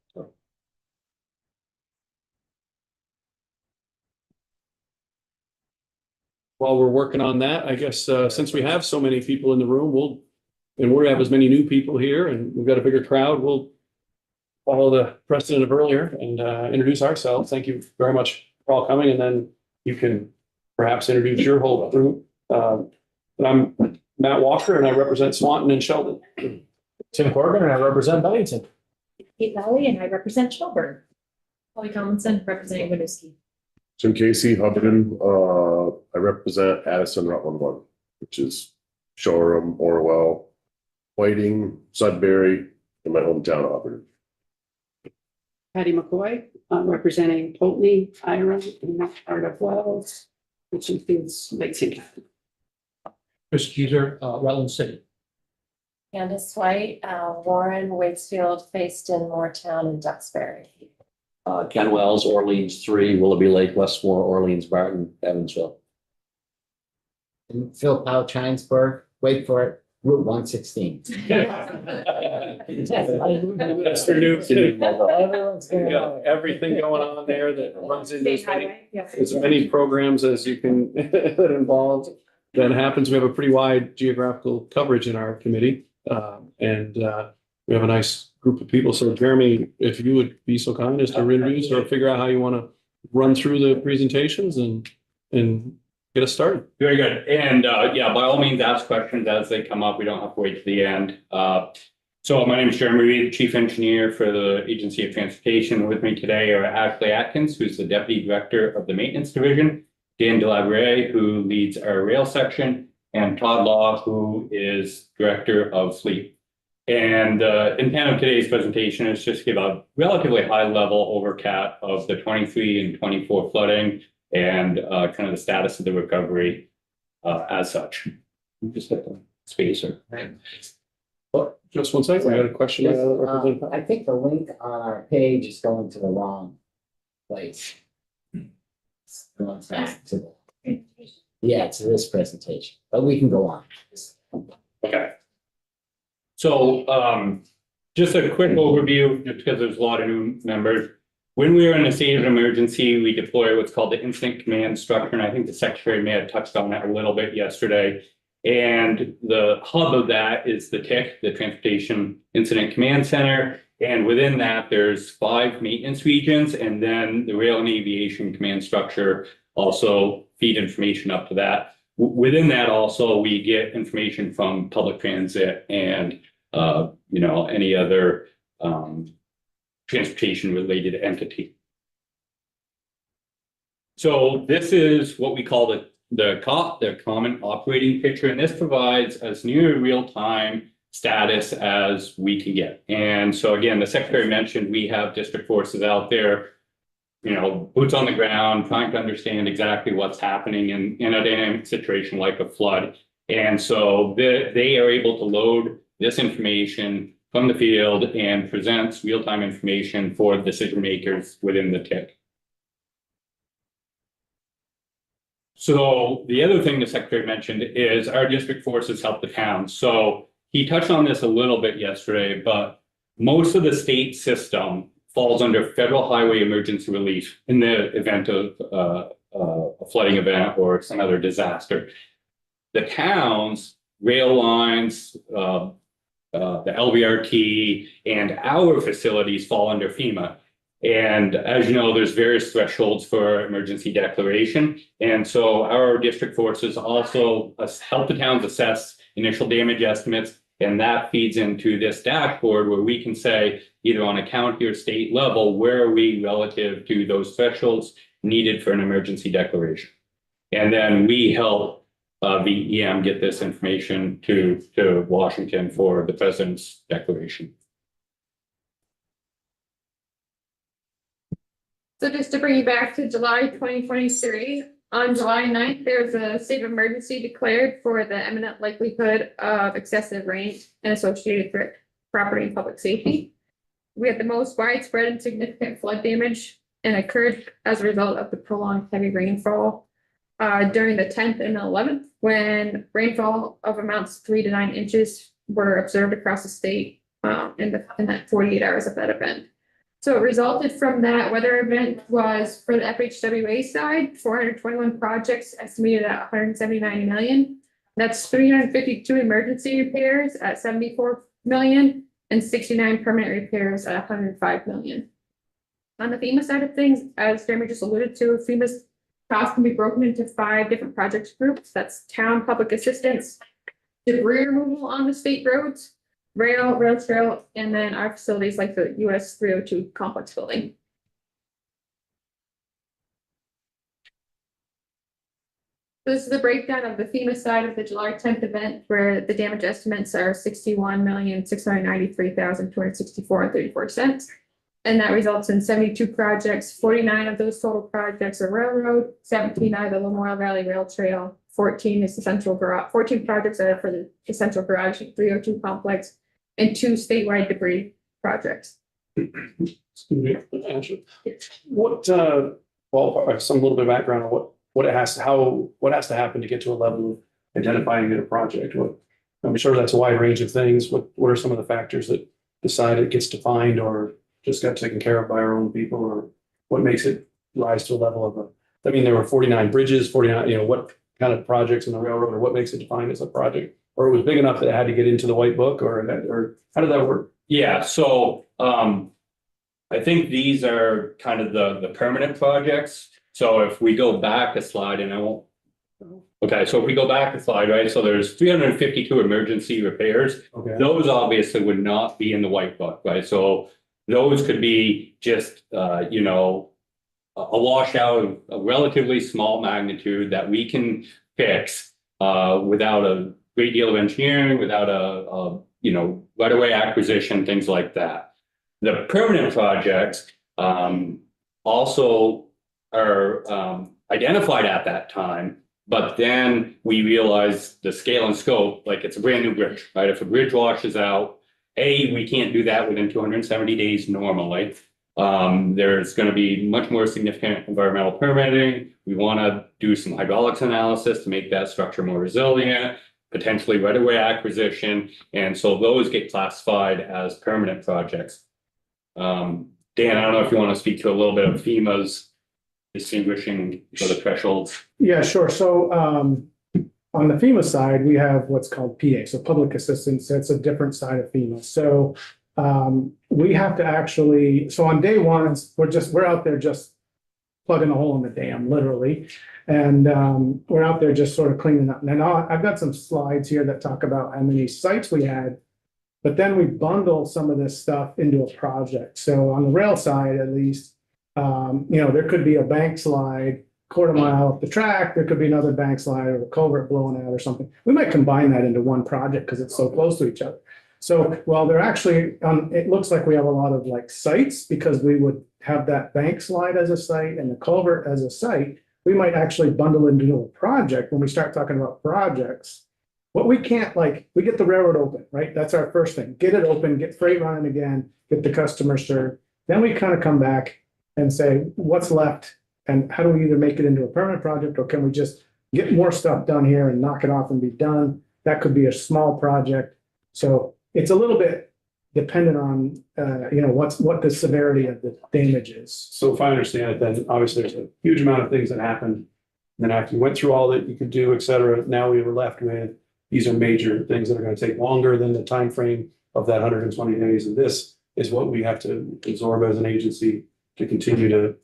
A: While we're working on that, I guess, since we have so many people in the room, and we have as many new people here and we've got a bigger crowd, we'll follow the precedent of earlier and introduce ourselves. Thank you very much for all coming, and then you can perhaps introduce your whole group. And I'm Matt Walker, and I represent Swanton and Sheldon.
I: Tim Corbin, and I represent Bennington.
C: Kate Lally, and I represent Shelburne. Holly Tomlinson, representing Winooski.
G: Jim Casey, Hubbardton, I represent Addison Rutland One, which is Shoreham, Orwell, Whiting, Sudbury, and my hometown of Hubbardton.
M: Patty McCoy, representing Pulteney, Iron, and that part of Wells, which includes Lexington.
L: Chris Keyser, Rutland City.
D: Candace White, Warren, Waitsfield, Facein, Moortown, and Duxbury.
E: Ken Wells, Orleans 3, Willoughby Lake, Westmore, Orleans, Barton, Evansville.
F: And Phil Powell, Chinesburg, wait for it, Route 116.
A: That's their new.
F: Everyone's
A: You
F: going
A: got
F: on.
A: everything going on there that runs into
C: State highway, yeah.
A: as many programs as you can that involved. That happens. We have a pretty wide geographical coverage in our committee. And we have a nice group of people. So Jeremy, if you would be so kind as to introduce or figure out how you want to run through the presentations and get us started.
K: Very good. And yeah, by all means, ask questions as they come up. We don't have to wait to the end. So my name is Jeremy Reed, Chief Engineer for the Agency of Transportation. With me today are Ashley Atkins, who's the Deputy Director of the Maintenance Division, Dan Delabrie, who leads our rail section, and Todd Law, who is Director of Fleet. And the intent of today's presentation is just to give a relatively high level overcat of the 23 and 24 flooding and kind of the status of the recovery as such. Just hit the spacer.
A: Oh, just one second. I got a question.
F: I think the link on our page is going to the wrong place. It's going back to the, yeah, to this presentation, but we can go on.
K: Okay. So just a quick overview, just because there's a lot of new members. When we are in a state of emergency, we deploy what's called the incident command structure. And I think the Secretary may have touched on that a little bit yesterday. And the hub of that is the TIC, the Transportation Incident Command Center. And within that, there's 5 maintenance regions, and then the Rail and Aviation Command Structure also feed information up to that. Within that also, we get information from public transit and any other transportation related entity. So this is what we call the COP, the Common Operating Picture, and this provides as near real-time status as we can get. And so again, the Secretary mentioned we have district forces out there, boots on the ground, trying to understand exactly what's happening in a dynamic situation like a flood. And so they are able to load this information from the field and presents real-time information for decision makers within the TIC. So the other thing the Secretary mentioned is our district forces help the towns. So he touched on this a little bit yesterday, but most of the state system falls under federal highway emergency relief in the event of a flooding event or some other disaster. The towns, rail lines, the LVRT, and our facilities fall under FEMA. And as you know, there's various thresholds for emergency declaration. And so our district forces also help the towns assess initial damage estimates. And that feeds into this dashboard where we can say, either on a county or state level, where are we relative to those thresholds needed for an emergency declaration. And then we help VEM get this information to Washington for the president's declaration.
B: So just to bring you back to July 2023, on July 9th, there's a state of emergency declared for the imminent likelihood of excessive rain and associated threat to property and public safety. We had the most widespread and significant flood damage and occurred as a result of the prolonged heavy rainfall during the 10th and 11th, when rainfall of amounts 3 to 9 inches were observed across the state in that 48 hours of that event. So it resulted from that weather event was for the FHWA side, 421 projects estimated at 179 million. That's 352 emergency repairs at 74 million and 69 permanent repairs at 105 million. On the FEMA side of things, as Jeremy just alluded to, FEMA's costs can be broken into 5 different project groups. That's town public assistance, debris removal on the state roads, rail trail, and then our facilities like the US 302 complex building. This is the breakdown of the FEMA side of the July 10th event, where the damage estimates are 61,693,264.34. And that results in 72 projects. 49 of those total projects are railroad, 17 are the Lamoille Valley Rail Trail, 14 is the Central Garage, 14 projects are for the Central Garage 302 complex, and 2 statewide debris projects.
A: What some little bit of background on what has to happen to get to a level of identifying a project? I'm sure that's a wide range of things. What are some of the factors that decide it gets defined or just got taken care of by our own people, or what makes it rise to a level of I mean, there were 49 bridges, 49, what kind of projects in the railroad, or what makes it defined as a project? Or it was big enough that it had to get into the white book, or how did that work?
K: Yeah, so I think these are kind of the permanent projects. So if we go back a slide, and I won't. Okay, so if we go back a slide, right, so there's 352 emergency repairs.
A: Okay.
K: Those obviously would not be in the white book, right? So those could be just a washout of a relatively small magnitude that we can fix without a great deal of engineering, without a right away acquisition, things like that. The permanent projects also are identified at that time, but then we realized the scale and scope, like it's a brand new bridge, right? If a bridge washes out, we can't do that within 270 days normally. There's going to be much more significant environmental permitting. We want to do some hydraulics analysis to make that structure more resilient, potentially right-of-way acquisition. And so those get classified as permanent projects. Dan, I don't know if you want to speak to a little bit of FEMA's distinguishing for the thresholds.
H: Yeah, sure. So on the FEMA side, we have what's called PA, so public assistance. That's a different side of FEMA. So we have to actually, so on day one, we're out there just plugging a hole in the dam, literally. And we're out there just sort of cleaning up. Now I've got some slides here that talk about how many sites we had, but then we bundle some of this stuff into a project. So on the rail side, at least, there could be a bank slide, quarter mile up the track. There could be another bank slide or a culvert blowing out or something. We might combine that into one project because it's so close to each other. So while they're actually, it looks like we have a lot of like sites because we would have that bank slide as a site and the culvert as a site. We might actually bundle into a project when we start talking about projects. What we can't, we get the railroad open, right? That's our first thing. Get it open, get freight running again, get the customer served. Then we kind of come back and say, what's left? And how do we either make it into a permanent project or can we just get more stuff done here and knock it off and be done? That could be a small project. So it's a little bit dependent on, what the severity of the damage is.
A: So if I understand it, then obviously there's a huge amount of things that happened. And then after you went through all that you could do, et cetera, now we were left with, these are major things that are going to take longer than the time frame of that 120 days. And this is what we have to absorb as an agency to continue to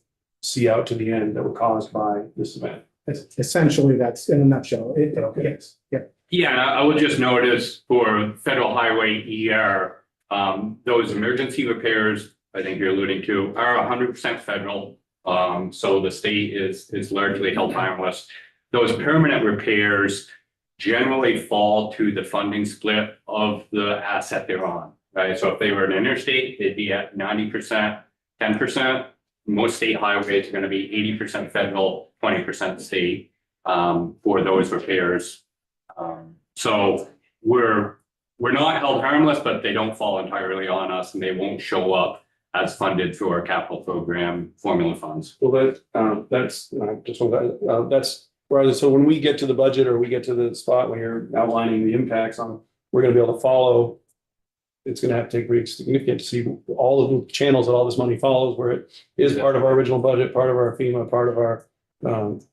A: see out to the end that were caused by this event.
H: Essentially, that's in a nutshell. Yes. Yeah.
K: Yeah, and I would just notice for federal highway ER, those emergency repairs, I think you're alluding to, are 100% federal. So the state is largely held harmless. Those permanent repairs generally fall to the funding split of the asset they're on, right? So if they were an interstate, they'd be at 90%, 10%. Most state highways are going to be 80% federal, 20% state for those repairs. So we're not held harmless, but they don't fall entirely on us, and they won't show up as funded through our capital program formula funds.
A: Well, that's right. So when we get to the budget or we get to the spot when you're outlining the impacts on, we're going to be able to follow. It's going to have to take pretty significant to see all of the channels that all this money follows, where it is part of our original budget, part of our FEMA, part of our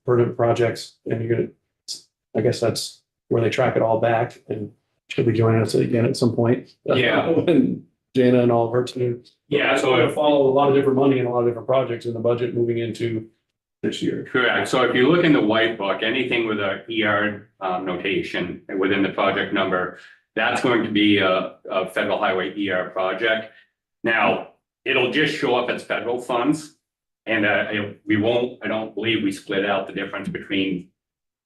A: permanent projects. And you're going to, I guess that's where they track it all back, and she'll be joining us again at some point.
K: Yeah.
A: And Jana and all of her team.
K: Yeah, so
A: it'll follow a lot of different money and a lot of different projects in the budget moving into this year.
K: correct. So if you look in the white book, anything with a ER notation within the project number, that's going to be a federal highway ER project. Now, it'll just show up as federal funds. And I don't believe we split out the difference between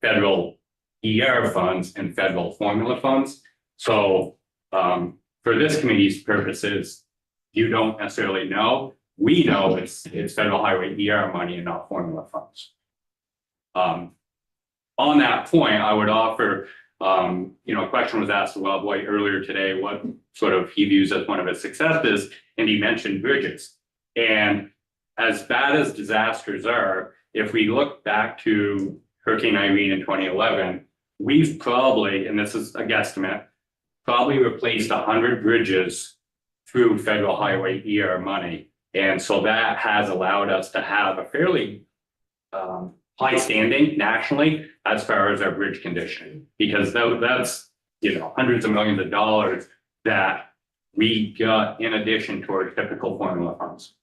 K: federal ER funds and federal formula funds. So for this committee's purposes, you don't necessarily know. We know it's federal highway ER money and not formula funds. On that point, I would offer, a question was asked of Rob White earlier today, what sort of he views as one of his successes, and he mentioned bridges. And as bad as disasters are, if we look back to Hurricane Irene in 2011, we've probably, and this is a guesstimate, probably replaced 100 bridges through federal highway ER money. And so that has allowed us to have a fairly high standing nationally as far as our bridge condition, because that's, hundreds of millions of dollars that we got in addition to our typical formula funds.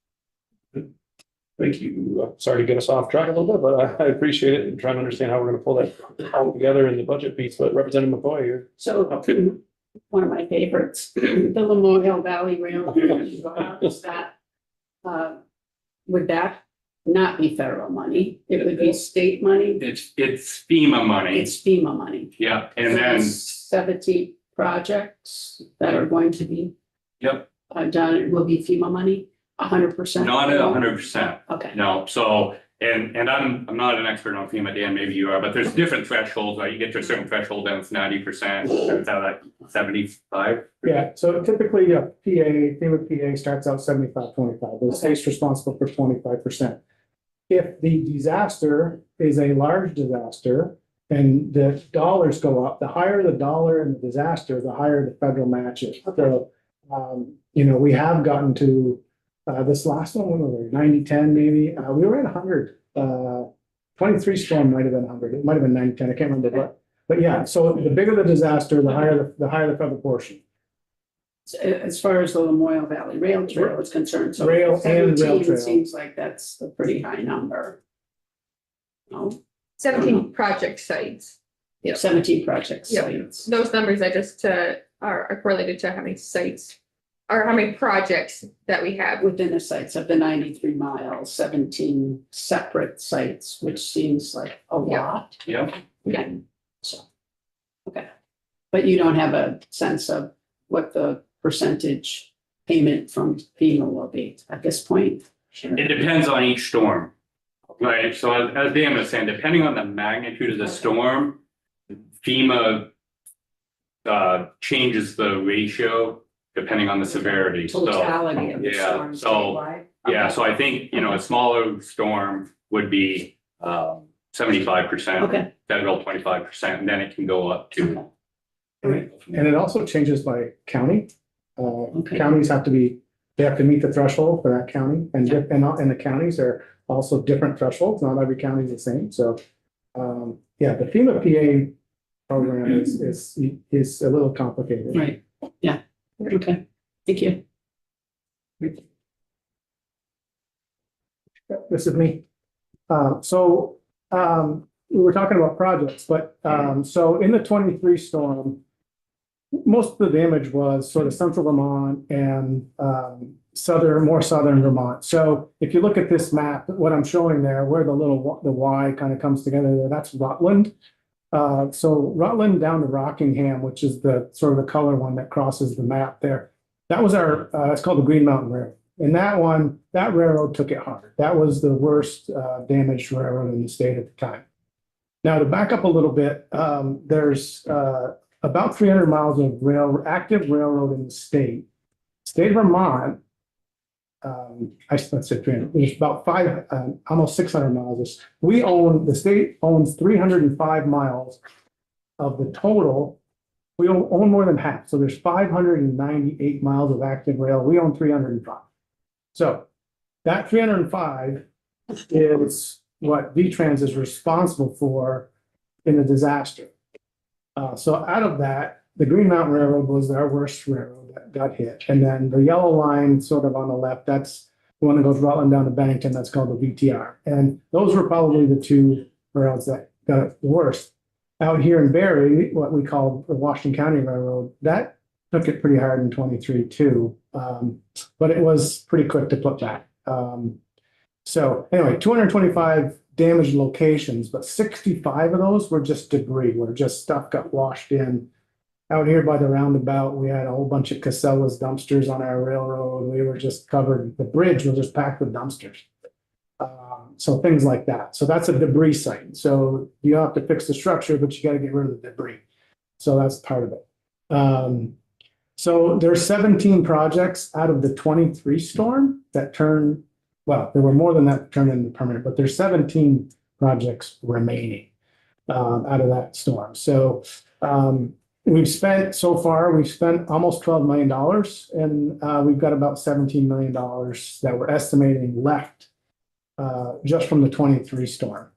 A: Thank you. Sorry to get us off track a little bit, but I appreciate it and trying to understand how we're gonna pull that all together in the budget piece, but Representative McCoy here.
M: So one of my favorites, the Lamoille Valley Rail. Is that, would that not be federal money? It would be state money?
K: It's FEMA money.
M: It's FEMA money.
K: Yeah, and then,
M: 70 projects that are going to be
K: yep,
M: done, it will be FEMA money, 100%?
K: not at 100%.
M: Okay.
K: No, so, and I'm not an expert on FEMA, Dan, maybe you are, but there's different thresholds, right? You get to a certain threshold, then it's 90%, it's out like 75.
H: Yeah, so typically, FEMA PA starts out 75-25, the state's responsible for 25%. If the disaster is a large disaster and the dollars go up, the higher the dollar in the disaster, the higher the federal match is. So, we have gotten to, this last one, what was it, 90-10 maybe, we were at 100. 23 storm might have been 100, it might have been 90-10, I can't remember, but yeah, so the bigger the disaster, the higher the federal portion.
M: As far as the Lamoille Valley Rail Trail is concerned, so
H: Rail and rail
M: 17
H: trail.
M: seems like that's a pretty high number. No,
B: 17 project sites. Yep.
M: 17 project
B: Yep.
M: sites.
B: Those numbers are just are correlated to how many sites or how many projects that we have.
M: Within the sites of the 93 miles, 17 separate sites, which seems like a lot.
K: Yep.
M: Yeah. So, okay. But you don't have a sense of what the percentage payment from FEMA will be at this point?
K: It depends on each storm. Right, so as Dan was saying, depending on the magnitude of the storm, FEMA changes the ratio depending on the severity. So,
M: Totality of the
K: yeah,
M: storm
K: so,
M: statewide?
K: yeah,
M: Okay.
K: so I think, a smaller storm would be 75%.
M: Okay.
K: Federal 25%, and then it can go up to.
H: And it also changes by county.
M: Okay.
H: Counties they have to meet the threshold for that county, and the counties are also different thresholds, not every county is the same, so. The FEMA PA program is a little complicated.
M: Right, yeah, okay, thank you.
H: This is me. We were talking about projects, but, so in the 23 storm, most of the damage was sort of central Vermont and, more southern Vermont. So if you look at this map, what I'm showing there, where the Y kind of comes together there, that's Rutland. So Rutland down to Rockingham, which is the sort of the color one that crosses the map there. That was it's called the Green Mountain Railroad. And that railroad took it hard. That was the worst damaged railroad in the state at the time. Now to back up a little bit, there's about 300 miles of active railroad in the state. State of Vermont, let's say 300, there's about almost 600 miles. The state owns 305 miles of the total. We own more than half. So there's 598 miles of active rail. We own 305. So that 305 is what VTrans is responsible for in the disaster. So out of that, the Green Mountain Railroad was our worst railroad that got hit. And then the yellow line sort of on the left, that's the one that goes Rutland down to Bennington, that's called the VTR. And those were probably the two railroads that got it the worst. Out here in Barrie, what we call the Washington County Railroad, that took it pretty hard in 23 too. But it was pretty quick to put back. So anyway, 225 damaged locations, but 65 of those were just debris, where just stuff got washed in. Out here by the roundabout, we had a whole bunch of Casella's dumpsters on our railroad. We were just covered, the bridge was just packed with dumpsters. So things like that. So that's a debris site. So you have to fix the structure, but you got to get rid of the debris. So that's part of it. So there's 17 projects out of the 23 storm that turned, well, there were more than that turned into permanent, but there's 17 projects remaining out of that storm. So we've spent so far, we've spent almost $12 million and we've got about $17 million that we're estimating left just from the 23 storm.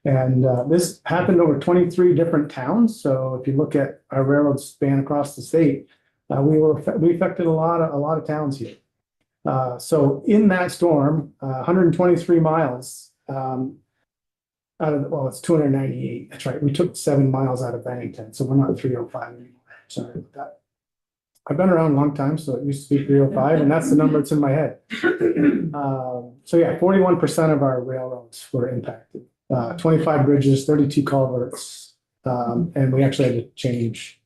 H: And this happened over 23 different towns. So if you look at our railroad span across the state, we affected a lot of towns here. So in that storm, 123 miles out of, well, it's 298. That's right. We took 7 miles out of Bennington, so we're not 305 anymore. Sorry about that. I've been around a long time, so it used to be 305, and that's the number that's in my head. So yeah, 41% of our railroads were impacted. 25 bridges, 32 culverts, and we actually had to change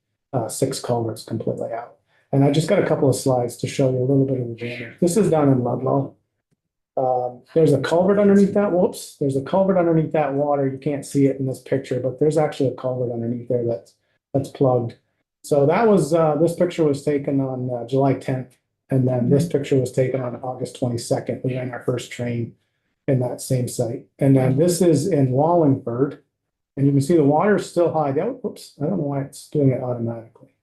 H: 6 culverts completely out. And I just got a couple of slides to show you a little bit of the damage. This is down in Ludlow. There's a culvert underneath that. Whoops, there's a culvert underneath that water. You can't see it in this picture, but there's actually a culvert underneath there that's plugged. So that was this picture was taken on July 10th, and then this picture was taken on August 22nd. We ran our first train in that same site, and then this is in Wallingford, and you can see the water is still high. Whoops, I don't know why it's doing it automatically.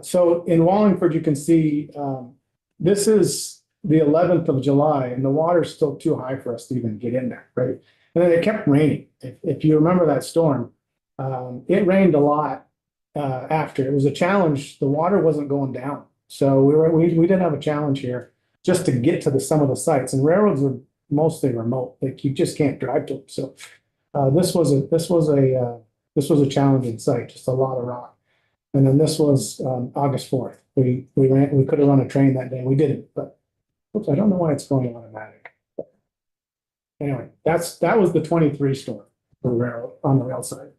H: So in Wallingford, you can see this is the 11th of July, and the water is still too high for us to even get in there, right? And then it kept raining. If you remember that storm, it rained a lot after. It was a challenge. The water wasn't going down, so we did have a challenge here just to get to some of the sites. And railroads are mostly remote; like you just can't drive to them. So this was a challenging site, just a lot of rock. And then this was August 4th. We could have run a train that day. We didn't, but oops, I don't know why it's going automatic. But anyway, that was the 23 storm for rail on the rail side.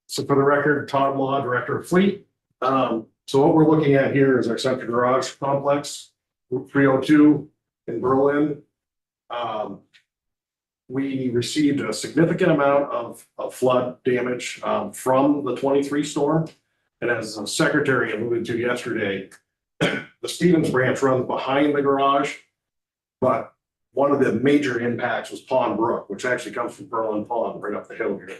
G: So for the record, Todd Law, Director of Fleet. So what we're looking at here is our Central Garage Complex, Route 302 in Berlin. We received a significant amount of flood damage from the 23 storm. And as the Secretary alluded to yesterday, the Stevens branch runs behind the garage, but one of the major impacts was Pond Brook, which actually comes from Berlin Pond right up the hill here.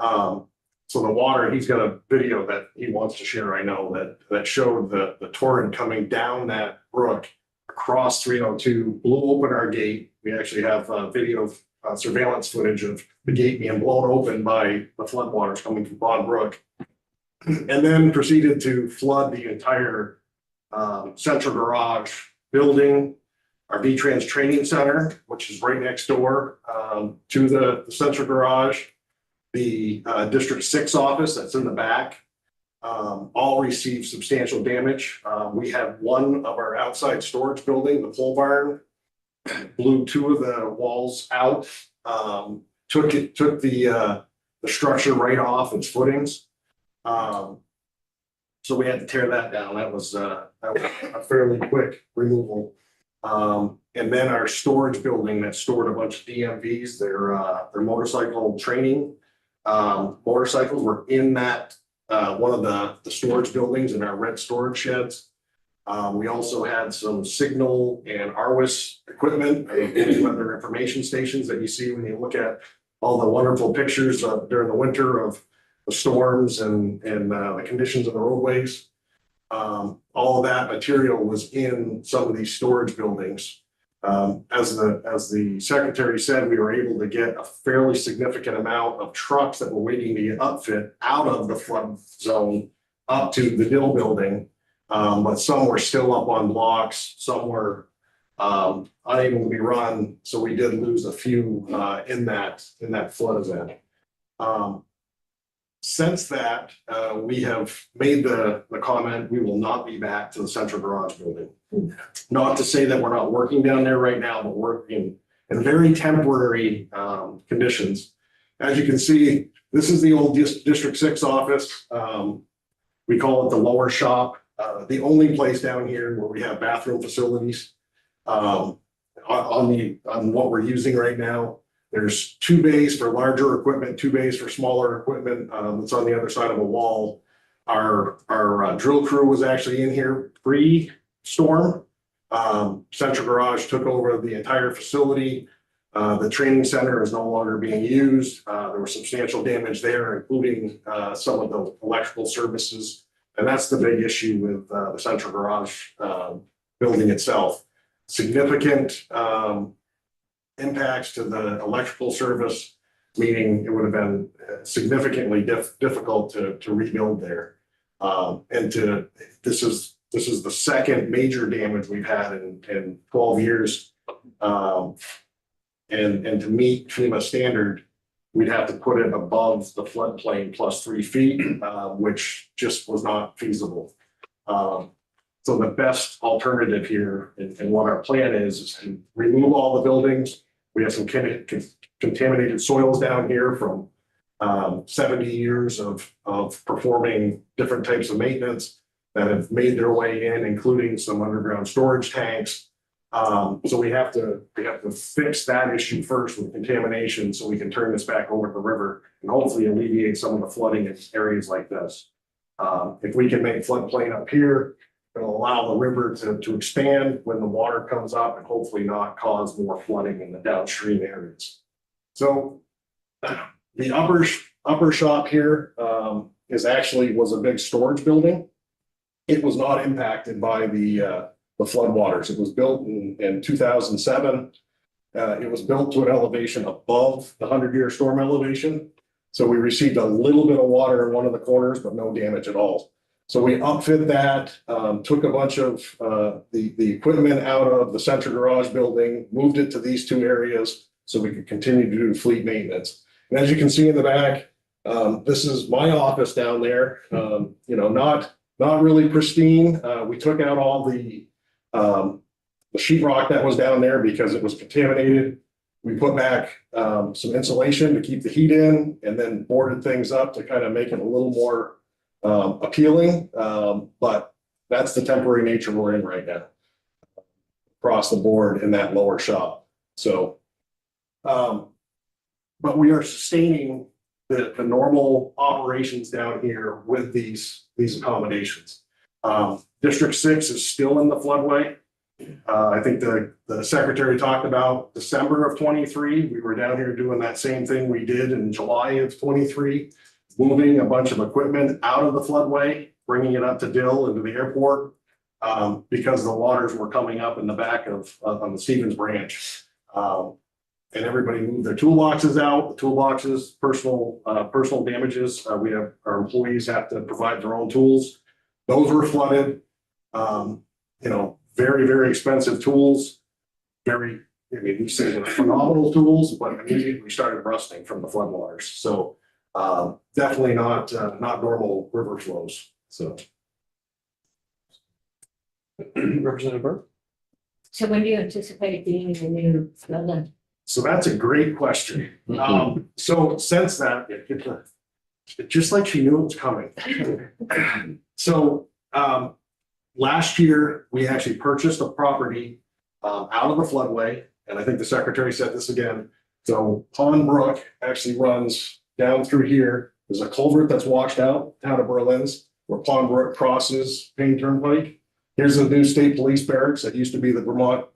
G: So the water, he's got a video that he wants to share, I know, that showed the torrent coming down that brook across 302, blew open our gate. We actually have video surveillance footage of the gate being blown open by the floodwaters coming from Pond Brook, and then proceeded to flood the entire Central Garage building, our V-Trans Training Center, which is right next door to the Central Garage, the District 6 office that's in the back, all received substantial damage. We have one of our outside storage building, the pole barn, blew 2 of the walls out, took the structure right off its footings. So we had to tear that down. That was a fairly quick removal. And then our storage building that stored a bunch of DMVs, their motorcycle training motorcycles were in that one of the storage buildings in our red storage sheds. We also had some signal and ARWIS equipment and weather information stations that you see when you look at all the wonderful pictures during the winter of the storms and the conditions of the roadways. All of that material was in some of these storage buildings. As the Secretary said, we were able to get a fairly significant amount of trucks that were waiting to get upfit out of the flood zone up to the Dill building. But some were still up on blocks, some were unable to be run. So we did lose a few in that flood event. Since that, we have made the comment, we will not be back to the Central Garage building. Not to say that we're not working down there right now, but working in very temporary conditions. As you can see, this is the old District 6 office. We call it the lower shop. The only place down here where we have bathroom facilities on what we're using right now. There's 2 bays for larger equipment, 2 bays for smaller equipment. It's on the other side of a wall. Our drill crew was actually in here pre-storm. Central Garage took over the entire facility. The training center is no longer being used. There was substantial damage there, including some of the electrical services. And that's the big issue with the central garage building itself. Significant impacts to the electrical service, meaning it would have been significantly difficult to rebuild there. This is the second major damage we've had in 12 years. And to meet FEMA standard, we'd have to put it above the floodplain plus 3 feet, which just was not feasible. So the best alternative here and what our plan is to remove all the buildings. We have some contaminated soils down here from 70 years of performing different types of maintenance that have made their way in, including some underground storage tanks. So we have to fix that issue first with contamination so we can turn this back over the river and hopefully alleviate some of the flooding in areas like this. If we can make floodplain up here, it'll allow the river to expand when the water comes up and hopefully not cause more flooding in the downstream areas. So the upper shop here was a big storage building. It was not impacted by the floodwaters. It was built in 2007. It was built to an elevation above the 100-year storm elevation. So we received a little bit of water in one of the corners, but no damage at all. So we upfit that, took a bunch of the equipment out of the central garage building, moved it to these two areas so we could continue to do fleet maintenance. And as you can see in the back, this is my office down there. Not really pristine. We took out all the sheetrock that was down there because it was contaminated. We put back some insulation to keep the heat in and then boarded things up to kind of make it a little more appealing. But that's the temporary nature we're in right now across the board in that lower shop. So, but we are sustaining the normal operations down here with these accommodations. District 6 is still in the floodway. I think the secretary talked about December of 23. We were down here doing that same thing we did in July of 23, moving a bunch of equipment out of the floodway, bringing it up to Dill into the airport because the waters were coming up in the back of on the Stevens branch. And everybody moved their toolboxes out. The toolboxes, personal damages. We have our employees have to provide their own tools. Those were flooded. Very, very expensive tools. These things were phenomenal tools, but immediately started rusting from the floodwaters. So definitely not normal river flows. So,
A: Representative Burke?
C: So when do you anticipate being in the new building?
G: So that's a great question. So since that, it just like she knew it was coming. So last year, we actually purchased a property out of the floodway, and I think the secretary said this again. So Pond Brook actually runs down through here. There's a culvert that's washed out of Berlin's where Pond Brook crosses Payne Turnpike. Here's the new state police barracks that used to be the Vermont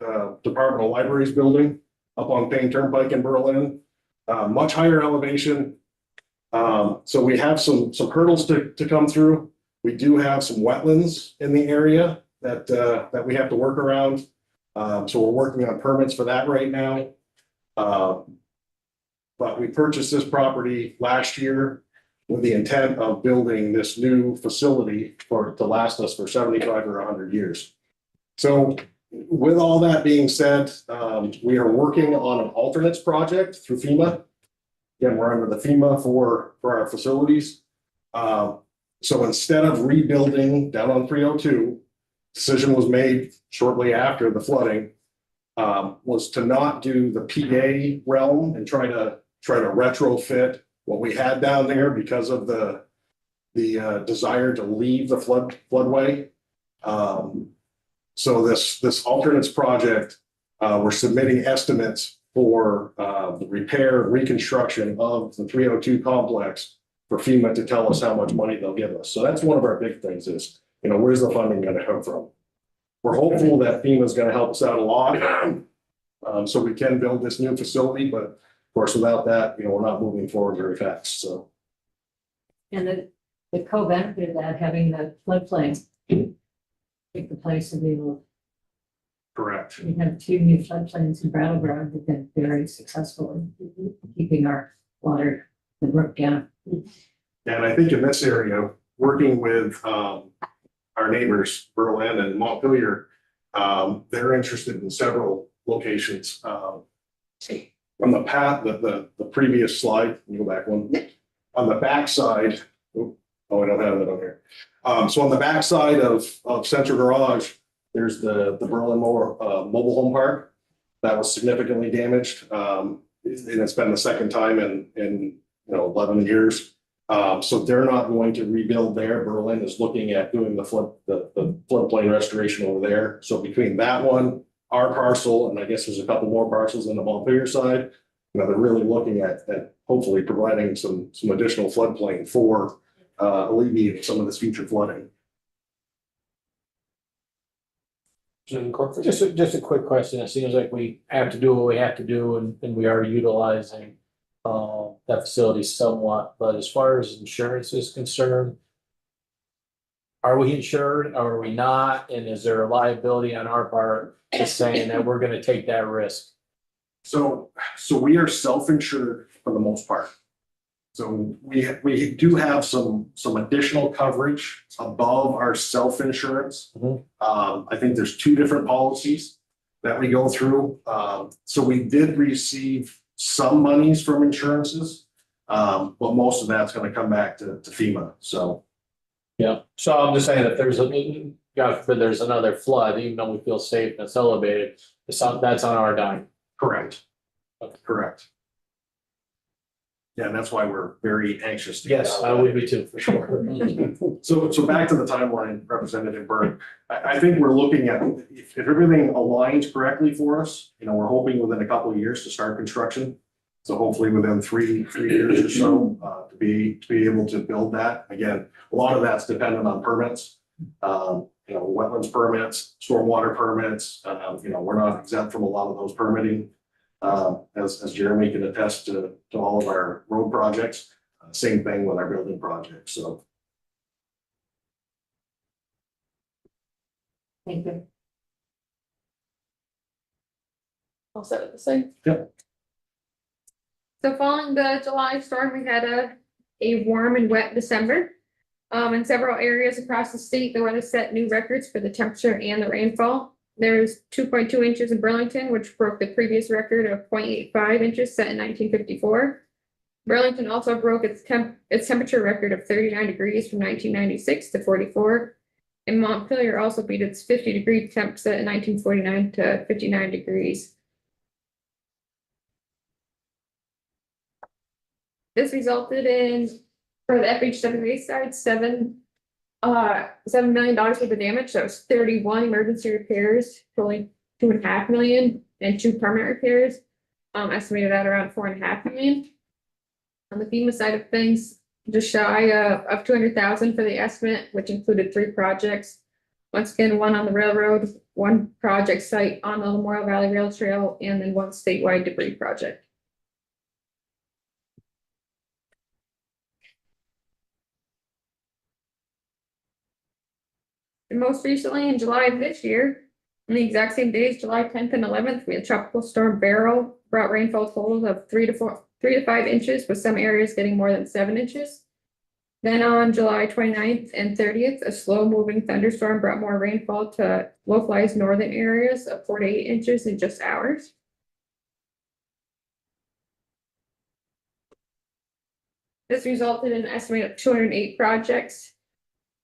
G: Department of Libraries building up on Payne Turnpike in Berlin. Much higher elevation. So we have some hurdles to come through. We do have some wetlands in the area that we have to work around. So we're working on permits for that right now. But we purchased this property last year with the intent of building this new facility to last us for 75 or 100 years. So with all that being said, we are working on an alternates project through FEMA. Again, we're under the FEMA for our facilities. So instead of rebuilding down on 302, decision was made shortly after the flooding, was to not do the PA realm and try to retrofit what we had down there because of the desire to leave the floodway. So this alternates project, we're submitting estimates for the repair and reconstruction of the 302 complex for FEMA to tell us how much money they'll give us. So that's one of our big things is, where's the funding going to come from? We're hopeful that FEMA is going to help us out a lot. So we can build this new facility, but of course, without that, we're not moving forward very fast, so.
C: And the co-benefit of that, having the floodplain. Take the place of the,
G: Correct.
C: we have 2 new floodplains in Brattleboro that have been very successful in keeping our water, the brook down.
G: And I think in this area, working with our neighbors, Berlin and Montpelier, they're interested in several locations. On the path, the previous slide, can you go back one? On the backside, oh, I don't have that on here. So on the backside of Central Garage, there's the Berlin Mobile Home Park. That was significantly damaged. And it's been the second time in 11 years. So they're not going to rebuild there. Berlin is looking at doing the floodplain restoration over there. So between that one, our parcel, and I guess there's a couple more parcels in the Montpelier side, they're really looking at hopefully providing some additional floodplain for alleviating some of this future flooding.
I: Just a quick question. It seems like we have to do what we have to do and we are utilizing that facility somewhat, but as far as insurance is concerned, are we insured or are we not? And is there a liability on our part just saying that we're gonna take that risk?
G: So we are self-insured for the most part. So we do have some additional coverage above our self-insurance. I think there's 2 different policies that we go through. So we did receive some monies from insurances, but most of that's gonna come back to FEMA, so.
I: Yeah, so I'm just saying if God forbid there's another flood, even though we feel safe and it's elevated, that's on our dime.
G: Correct. Correct. Yeah, and that's why we're very anxious to.
I: Yes, I would be too, for sure.
G: So back to the timeline, Representative Byrd, I think we're looking at, if everything aligns correctly for us, we're hoping within a couple of years to start construction. So hopefully within three years or so, to be able to build that. Again, a lot of that's dependent on permits. Wetlands permits, stormwater permits, we're not exempt from a lot of those permitting. As Jeremy can attest to all of our road projects, same thing with our building projects, so.
C: Thank you.
B: All set with the same?
G: Yep.
B: So following the July storm, we had a warm and wet December. In several areas across the state, the weather set new records for the temperature and the rainfall. There's 2.2 inches in Burlington, which broke the previous record of 0.85 inches set in 1954. Burlington also broke its temperature record of 39 degrees from 1996 to 44. And Montpelier also beat its 50-degree temp set in 1949 to 59 degrees. This resulted in, for the FHWA side, $7 million worth of damage. That was 31 emergency repairs, totaling $2.5 million, and 2 permanent repairs, estimated at around $4.5 million. On the FEMA side of things, just shy of $200,000 for the estimate, which included 3 projects. Once again, 1 on the railroad, 1 project site on the Memorial Valley Rail Trail, and then 1 statewide debris project. And most recently, in July of this year, on the exact same days, July 10th and 11th, we had Tropical Storm Beryl brought rainfall totals of 3 to 5 inches, with some areas getting more than 7 inches. Then on July 29th and 30th, a slow-moving thunderstorm brought more rainfall to localized northern areas of 4 to 8 inches in just hours. This resulted in an estimate of 208 projects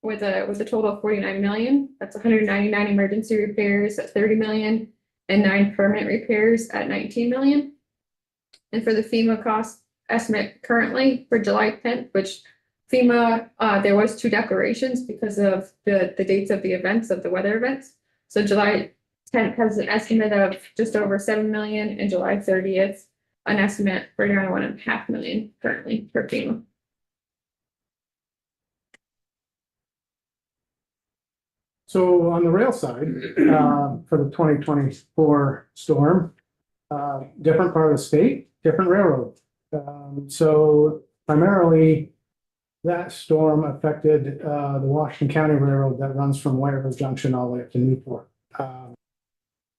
B: with a total of 49 million. That's 199 emergency repairs at 30 million and 9 permanent repairs at 19 million. And for the FEMA cost estimate currently for July 10th, which FEMA, there was 2 declarations because of the dates of the events, of the weather events. So July 10th has an estimate of just over 7 million, and July 30th, an estimate for around 1.5 million currently for FEMA.
H: So on the rail side, for the 2024 storm, different part of the state, different railroad. So primarily, that storm affected the Washington County Railroad that runs from White River Junction all the way up to Newport.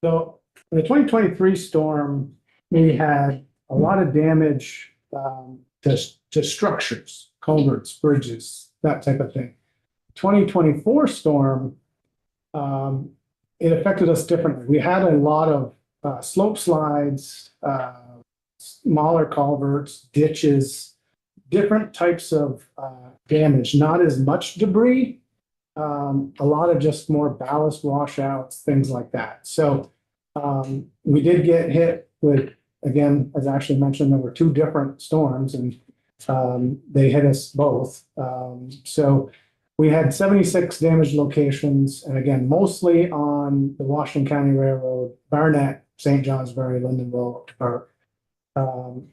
H: So in the 2023 storm, we had a lot of damage to structures, culverts, bridges, that type of thing. 2024 storm, it affected us differently. We had a lot of slope slides, smaller culverts, ditches, different types of damage, not as much debris, a lot of just more ballast washouts, things like that. So we did get hit with, again, as Ashley mentioned, there were two different storms and they hit us both. So we had 76 damaged locations, and again, mostly on the Washington County Railroad, Barnett, St. Johnsbury, Lindenville, Park.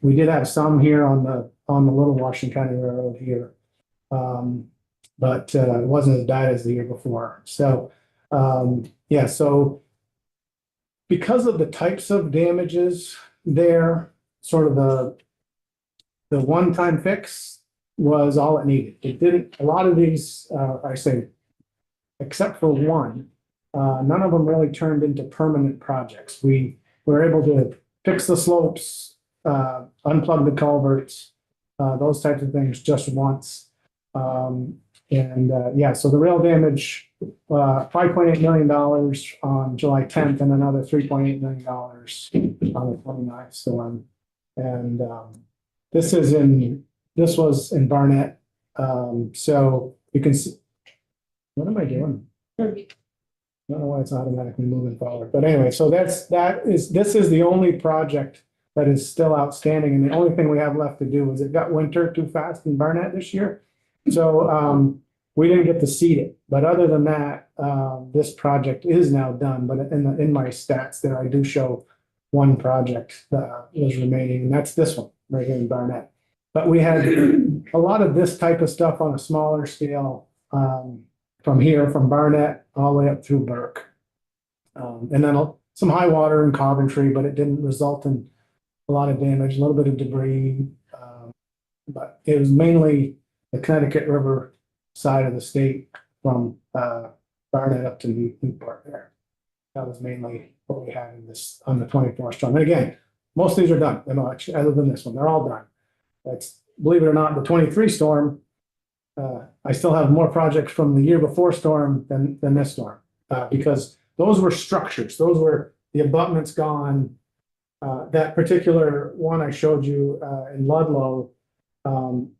H: We did have some here on the Little Washington County Railroad here. But it wasn't as bad as the year before. So, yeah, so because of the types of damages there, sort of the one-time fix was all it needed. It didn't, a lot of these, I say, except for one, none of them really turned into permanent projects. We were able to fix the slopes, unplug the culverts, those types of things just once. Yeah, so the rail damage, $5.8 million on July 10th and another $3.8 million on the 29th storm. And this was in Barnett. So you can see, what am I doing? I don't know why it's automatically moving forward, but anyway, so this is the only project that is still outstanding, and the only thing we have left to do is it got winter too fast in Barnett this year. So we didn't get to seed it, but other than that, this project is now done. But in my stats there, I do show one project that is remaining, and that's this one right here in Barnett. But we had a lot of this type of stuff on a smaller scale from here, from Barnett all the way up through Burke. And then some high water in Coventry, but it didn't result in a lot of damage, a little bit of debris. But it was mainly the Connecticut River side of the state from Barnett up to Newport there. That was mainly what we had in this on the 24th storm. And again, most of these are done, other than this one, they're all done. That's, believe it or not, the 23 storm, I still have more projects from the year before storm than this storm, because those were structures. Those were the abutments gone. That particular one I showed you in Ludlow,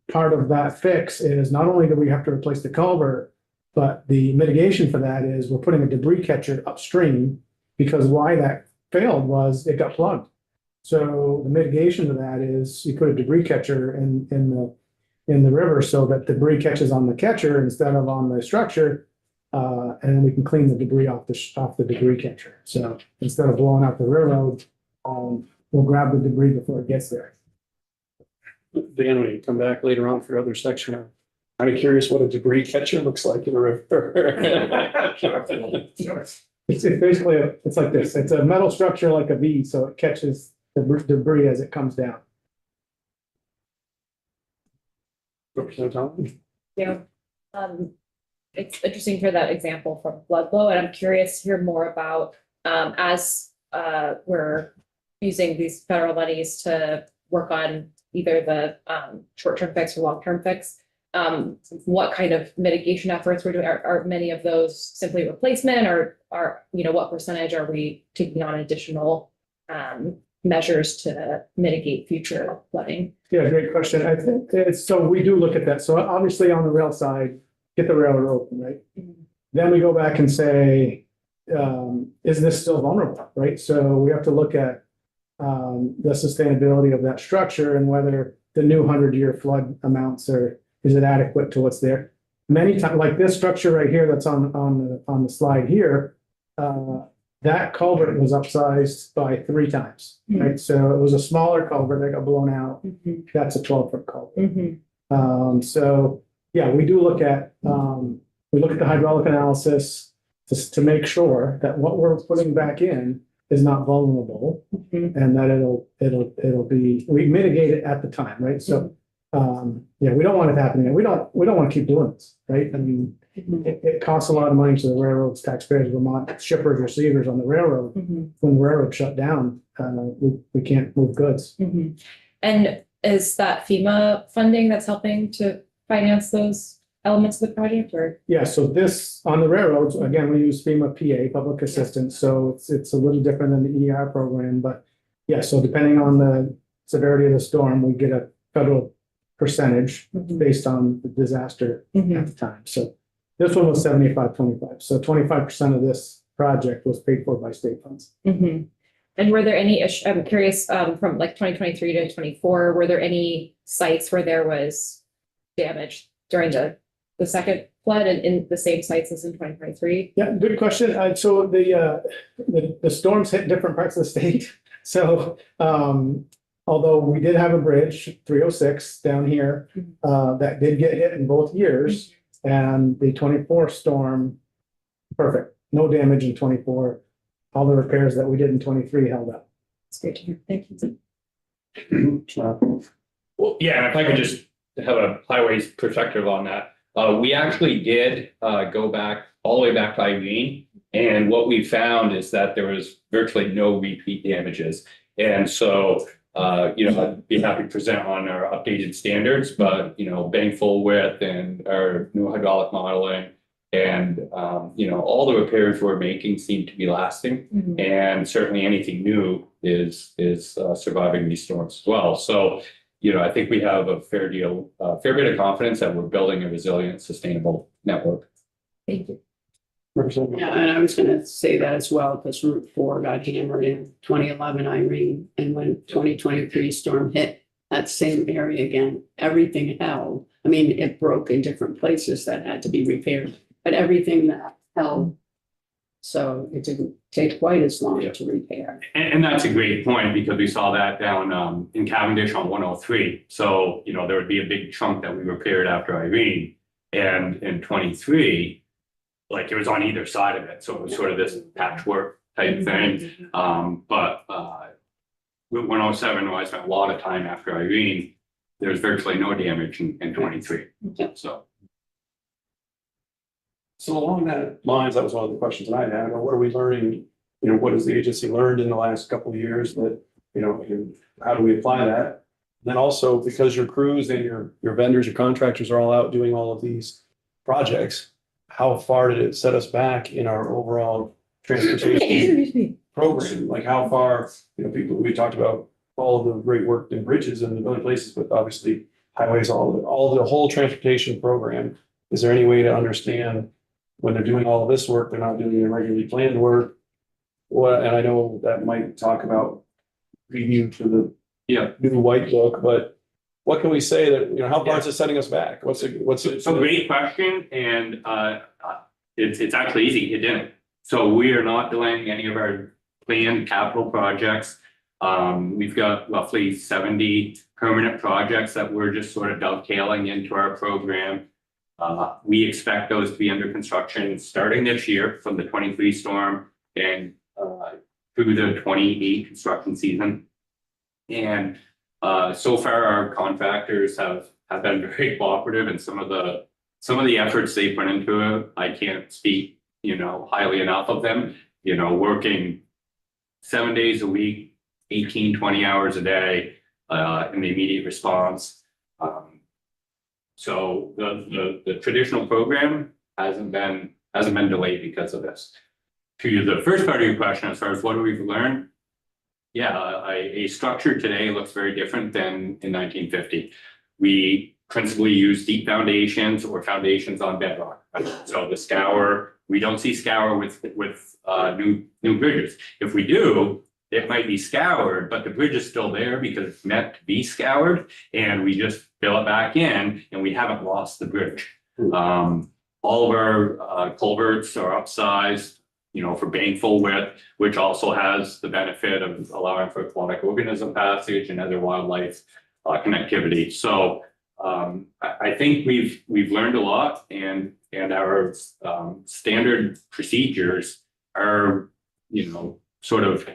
H: part of that fix is not only do we have to replace the culvert, but the mitigation for that is we're putting a debris catcher upstream, because why that failed was it got plugged. So the mitigation to that is you put a debris catcher in the river so that debris catches on the catcher instead of on the structure, and then we can clean the debris off the debris catcher. So instead of blowing out the railroad, we'll grab the debris before it gets there.
A: Dan, when you come back later on for your other section, I'm kind of curious what a debris catcher looks like in a river.
H: It's basically it's like this. It's a metal structure like a V, so it catches the debris as it comes down.
N: Yeah. It's interesting for that example from Ludlow, and I'm curious to hear more about as we're using these federal monies to work on either the short-term fix or long-term fix. What kind of mitigation efforts we're doing? Are many of those simply replacement, or what percentage are we taking on additional measures to mitigate future flooding?
H: Yeah, great question. I think so we do look at that. So obviously on the rail side, get the railroad open, right? Then we go back and say, is this still vulnerable, right? So we have to look at the sustainability of that structure and whether the new 100-year flood amounts is it adequate to what's there. Many times, like this structure right here that's on the slide here, that culvert was upsized by 3 times, right? So it was a smaller culvert that got blown out. That's a 12-foot culvert. So yeah, we do look at the hydraulic analysis to make sure that what we're putting back in is not vulnerable and that it'll be, we mitigate it at the time, right? So, yeah, we don't want it happening. We don't want to keep doing this, right? I mean, it costs a lot of money to the railroads, taxpayers, Vermont, shippers, receivers on the railroad. When the railroad shut down, we can't move goods.
N: And is that FEMA funding that's helping to finance those elements of the project or?
H: Yeah, so this, on the railroads, again, we use FEMA PA, public assistance, so it's a little different than the ER program, but yeah, so depending on the severity of the storm, we get a federal percentage based on the disaster at the time. So this one was 75-25. So 25% of this project was paid for by state funds.
N: And were there any, I'm curious, from like 2023 to 24, were there any sites where there was damage during the second flood and in the same sites as in 2023?
H: Yeah, good question. So the storms hit different parts of the state. So although we did have a bridge, 306 down here, that did get hit in both years. And the 24 storm, perfect. No damage in 24. All the repairs that we did in 23 held up.
N: It's great to hear. Thank you.
K: Well, yeah, and if I could just have a highways perspective on that. We actually did go back all the way back to Irene. And what we found is that there was virtually no repeat damages. And so, I'd be happy to present on our updated standards, but, bank full width and our new hydraulic modeling and, all the repairs we're making seem to be lasting. And certainly anything new is surviving these storms as well. So, I think we have a fair bit of confidence that we're building a resilient, sustainable network.
N: Thank you.
M: Yeah, and I was gonna say that as well, because Route 4 got hammered in 2011 Irene, and when 2023 storm hit that same area again, everything held. I mean, it broke in different places that had to be repaired, but everything that held. So it didn't take quite as long to repair.
K: And that's a great point because we saw that down in Cavendish on 103. So, there would be a big chunk that we repaired after Irene. And in 23, like it was on either side of it. So it was sort of this patchwork type thing. But with 107, I spent a lot of time after Irene. There's virtually no damage in 23.
A: So along that lines, that was one of the questions that I had. What are we learning? What has the agency learned in the last couple of years that, how do we apply that? Then also because your crews and your vendors, your contractors are all out doing all of these projects, how far did it set us back in our overall transportation program? Like how far, people, we talked about all of the great work in bridges and other places, but obviously highways, all the whole transportation program. Is there any way to understand when they're doing all of this work, they're not doing their regularly planned work? And I know that might talk about preview to the new white book, but what can we say that, how far is it setting us back? What's it?
K: So great question. And it's actually easy. It didn't. So we are not delaying any of our planned capital projects. We've got roughly 70 permanent projects that we're just sort of dovetailing into our program. We expect those to be under construction starting this year from the 23 storm and through the 28 construction season. And so far our contractors have been very cooperative, and some of the efforts they put into it, I can't speak, highly enough of them, working 7 days a week, 18-20 hours a day in the immediate response. So the traditional program hasn't been delayed because of this. To the first part of your question, as far as what do we learn? Yeah, a structure today looks very different than in 1950. We principally use deep foundations or foundations on bedrock. So the scour, we don't see scour with new bridges. If we do, it might be scoured, but the bridge is still there because it's meant to be scoured, and we just fill it back in, and we haven't lost the bridge. All of our culverts are upsized, for bank full width, which also has the benefit of allowing for aquatic organism passage and other wildlife connectivity. So I think we've learned a lot, and our standard procedures are, sort of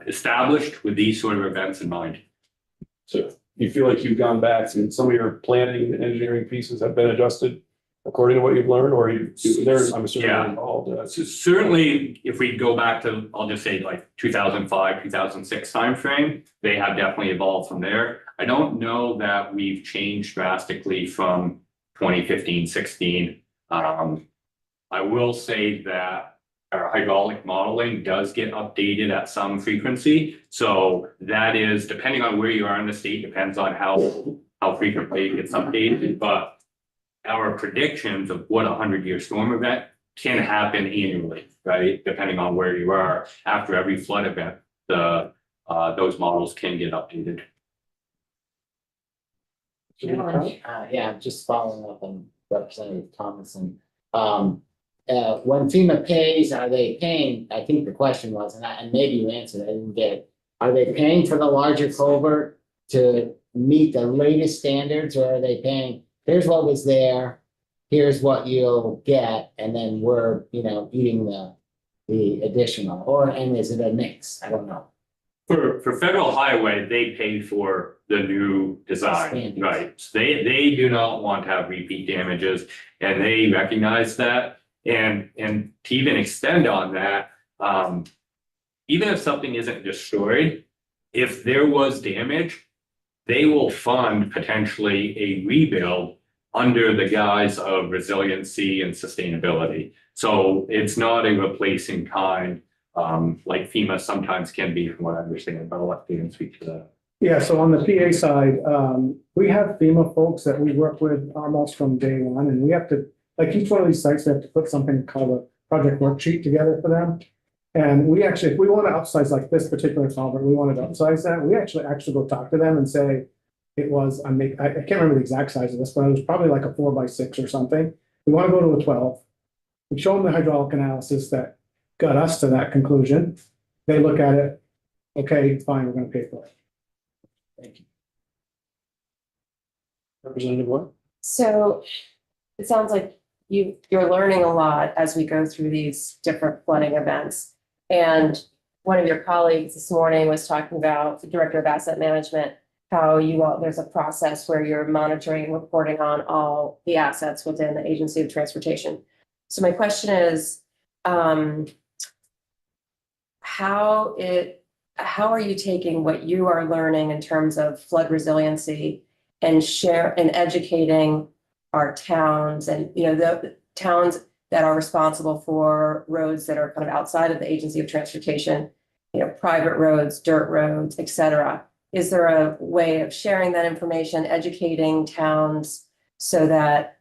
K: established with these sort of events in mind.
A: So you feel like you've gone back and some of your planning and engineering pieces have been adjusted according to what you've learned, or I'm assuming
K: Yeah.
A: you're involved.
K: So certainly, if we go back to, I'll just say like 2005, 2006 timeframe, they have definitely evolved from there. I don't know that we've changed drastically from 2015, 16. I will say that our hydraulic modeling does get updated at some frequency. So that is, depending on where you are in the state, depends on how frequently it gets updated, but our predictions of what a 100-year storm event can happen annually, right? Depending on where you are. After every flood event, those models can get updated.
F: Yeah, just following up on Representative Thomason. When FEMA pays, are they paying, I think the question was, and maybe you answered, I didn't get it. Are they paying for the larger culvert to meet the latest standards, or are they paying, here's what was there, here's what you'll get, and then we're, eating the additional, and is it a mix? I don't know.
K: For federal highway, they pay for the new design,
F: Standards.
K: right? So they do not want to have repeat damages, and they recognize that. And to even extend on that, even if something isn't destroyed, if there was damage, they will fund potentially a rebuild under the guise of resiliency and sustainability. So it's not a replacing kind, like FEMA sometimes can be, from what I understand, but I'll let Dan speak to that.
O: Yeah, so on the PA side, we have FEMA folks that we work with almost from day one, and we have to, like each one of these sites, we have to put something called a project worksheet together for them. And we actually, if we want to upsize like this particular culvert, we wanted to upsize that, we actually go talk to them and say, it was, I can't remember the exact size of this, but it was probably like a 4x6 or something. We want to go to a 12. We show them the hydraulic analysis that got us to that conclusion. They look at it, okay, fine, we're going to pay for it.
F: Thank you.
A: Representative what?
D: So it sounds like you're learning a lot as we go through these different flooding events. And one of your colleagues this morning was talking about, the Director of Asset Management, how there's a process where you're monitoring and reporting on all the assets within the Agency of Transportation. So my question is, how are you taking what you are learning in terms of flood resiliency and educating our towns and, the towns that are responsible for roads that are kind of outside of the Agency of Transportation, private roads, dirt roads, et cetera. Is there a way of sharing that information, educating towns so that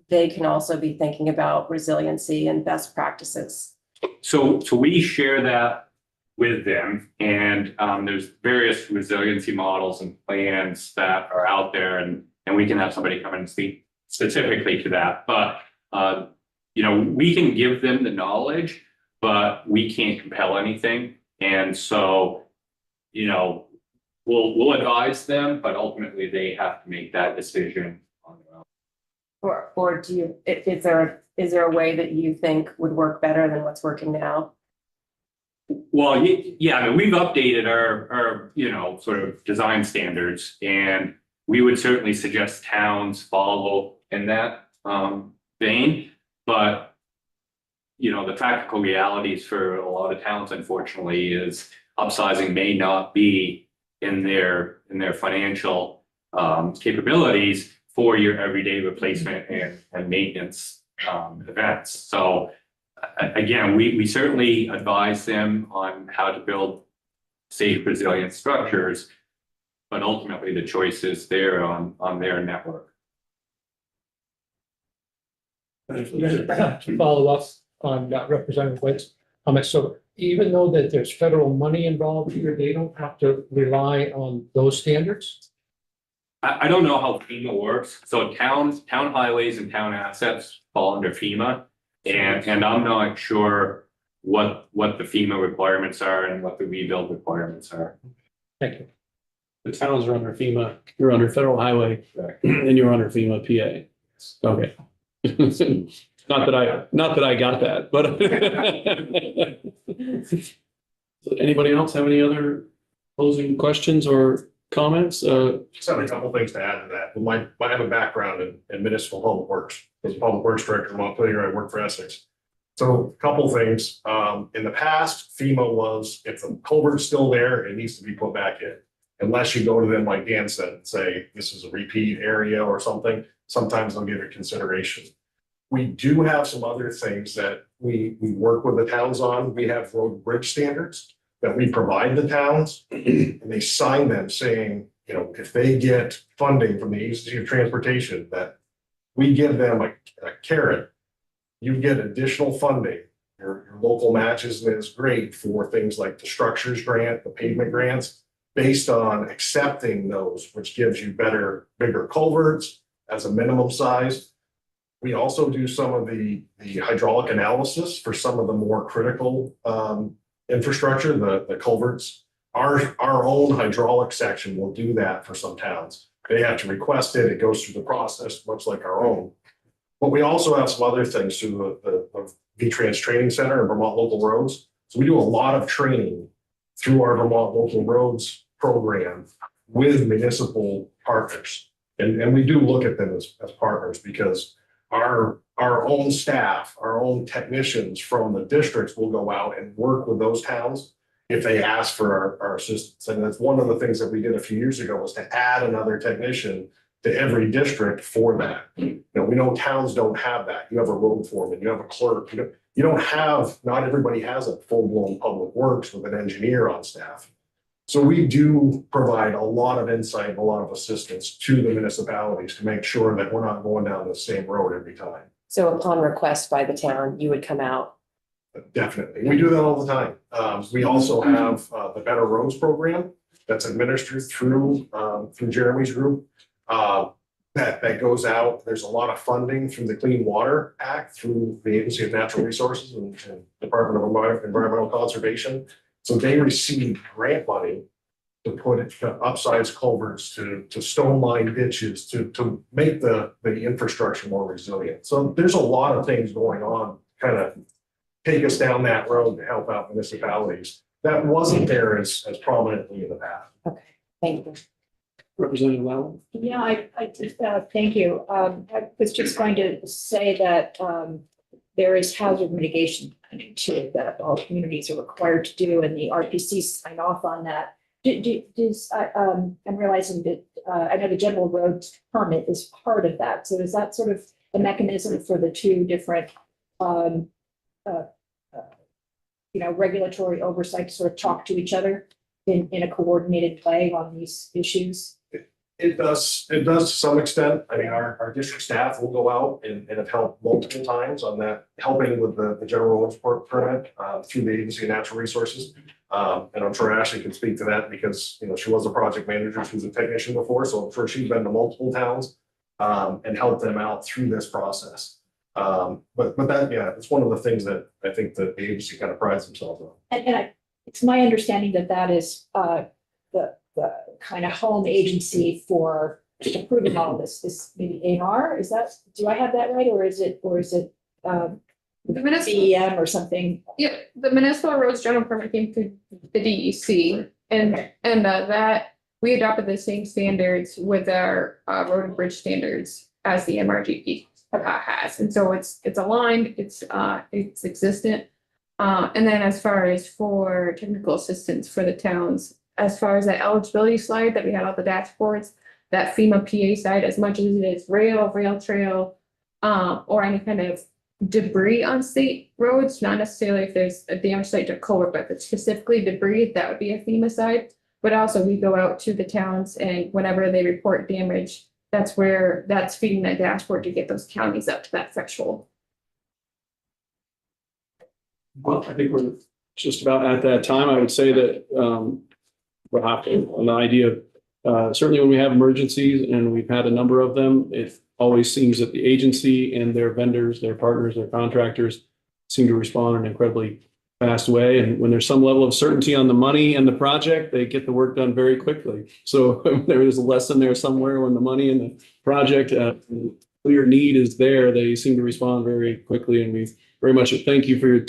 D: they can also be thinking about resiliency and best practices?
K: So we share that with them, and there's various resiliency models and plans that are out there, and we can have somebody come and speak specifically to that. But we can give them the knowledge, but we can't compel anything. And so, we'll advise them, but ultimately they have to make that decision on their own.
D: Or do you, is there a way that you think would work better than what's working now?
K: Well, yeah, we've updated our sort of design standards, and we would certainly suggest towns follow in that vein. But, the practical realities for a lot of towns, unfortunately, is upsizing may not be in their financial capabilities for your everyday replacement and maintenance events. So again, we certainly advise them on how to build safe, resilient structures, but ultimately the choice is there on their network.
L: To follow up on Representative Whit's comments, so even though that there's federal money involved here, they don't have to rely on those standards?
K: I don't know how FEMA works. So town highways and town assets fall under FEMA. And I'm not sure what the FEMA requirements are and what the rebuild requirements are.
L: Thank you.
A: The towns are under FEMA, you're under federal highway, and you're under FEMA PA. Okay. Not that I got that, but. Anybody else have any other closing questions or comments?
G: Just have a couple things to add to that. I have a background in municipal public works. As a public works director in Montpelier, I work for Essex. So a couple things. In the past, FEMA was, if the culvert's still there, it needs to be put back in. Unless you go to them, like Dan said, and say, this is a repeat area or something, sometimes they'll give it consideration. We do have some other things that we work with the towns on. We have road bridge standards that we provide the towns, and they sign them saying, you know, if they get funding from the Agency of Transportation, that we give them a carrot, you get additional funding. Your local matches is great for things like the structures grant, the pavement grants, based on accepting those, which gives you bigger culverts as a minimum size. We also do some of the hydraulic analysis for some of the more critical infrastructure, the culverts. Our own hydraulic section will do that for some towns. They have to request it. It goes through the process, much like our own. But we also have some other things through the V-Trans Training Center and Vermont Local Roads. So we do a lot of training through our Vermont Local Roads program with municipal partners. And we do look at them as partners, because our own staff, our own technicians from the districts will go out and work with those towns if they ask for our assistance. And that's one of the things that we did a few years ago, was to add another technician to every district for that. You know, we know towns don't have that. You have a road foreman, you have a clerk, you don't have, not everybody has a full-blown public works with an engineer on staff. So we do provide a lot of insight, a lot of assistance to the municipalities to make sure that we're not going down the same road every time.
D: So upon request by the town, you would come out?
G: Definitely. We do that all the time. We also have the Better Roads program that's administered through Jeremy's group. That goes out. There's a lot of funding through the Clean Water Act, through the Agency of Natural Resources and Department of Environmental Conservation. So they receive grant money to put it to upsize culverts, to stone line ditches, to make the infrastructure more resilient. So there's a lot of things going on, kind of take us down that road to help out municipalities. That wasn't there as prominently in the past.
D: Okay, thank you.
A: Representative Lau.
P: Yeah, I just, thank you. I was just going to say that there is hazard mitigation planning too, that all communities are required to do, and the RPC sign off on that. I'm realizing that I know the general roads permit is part of that. So is that sort of a mechanism for the two different regulatory oversight to sort of talk to each other in a coordinated way on these issues?
G: It does to some extent. I mean, our district staff will go out and have helped multiple times on that, helping with the general roads permit through the Agency of Natural Resources. And I'm sure Ashley can speak to that, because, you know, she was a project manager, she was a technician before, so I'm sure she's been to multiple towns and helped them out through this process. But that, yeah, it's one of the things that I think that the agency kind of prides themselves on.
P: And it's my understanding that that is the kind of home agency for approving all of this maybe ANR, is that, do I have that right, or is it
B: The municipal,
P: DEM or something?
B: yeah, the municipal roads general permit came through the DEC, and that we adopted the same standards with our road and bridge standards as the MRGP has, and so it's aligned, it's existent. And then as far as for technical assistance for the towns, as far as that eligibility slide that we had on the dashboards, that FEMA PA side, as much as it is rail trail, or any kind of debris on state roads, not necessarily if there's a damage site to culvert, but if it's specifically debris, that would be a FEMA side. But also we go out to the towns, and whenever they report damage, that's feeding that dashboard to get those counties up to that threshold.
A: Well, I think we're just about at that time. I would say that we're happy on the idea of certainly when we have emergencies, and we've had a number of them, it always seems that the agency and their vendors, their partners, their contractors seem to respond in an incredibly fast way. And when there's some level of certainty on the money and the project, they get the work done very quickly. So there is a lesson there somewhere when the money and the project clear need is there, they seem to respond very quickly, and we very much thank you for your time.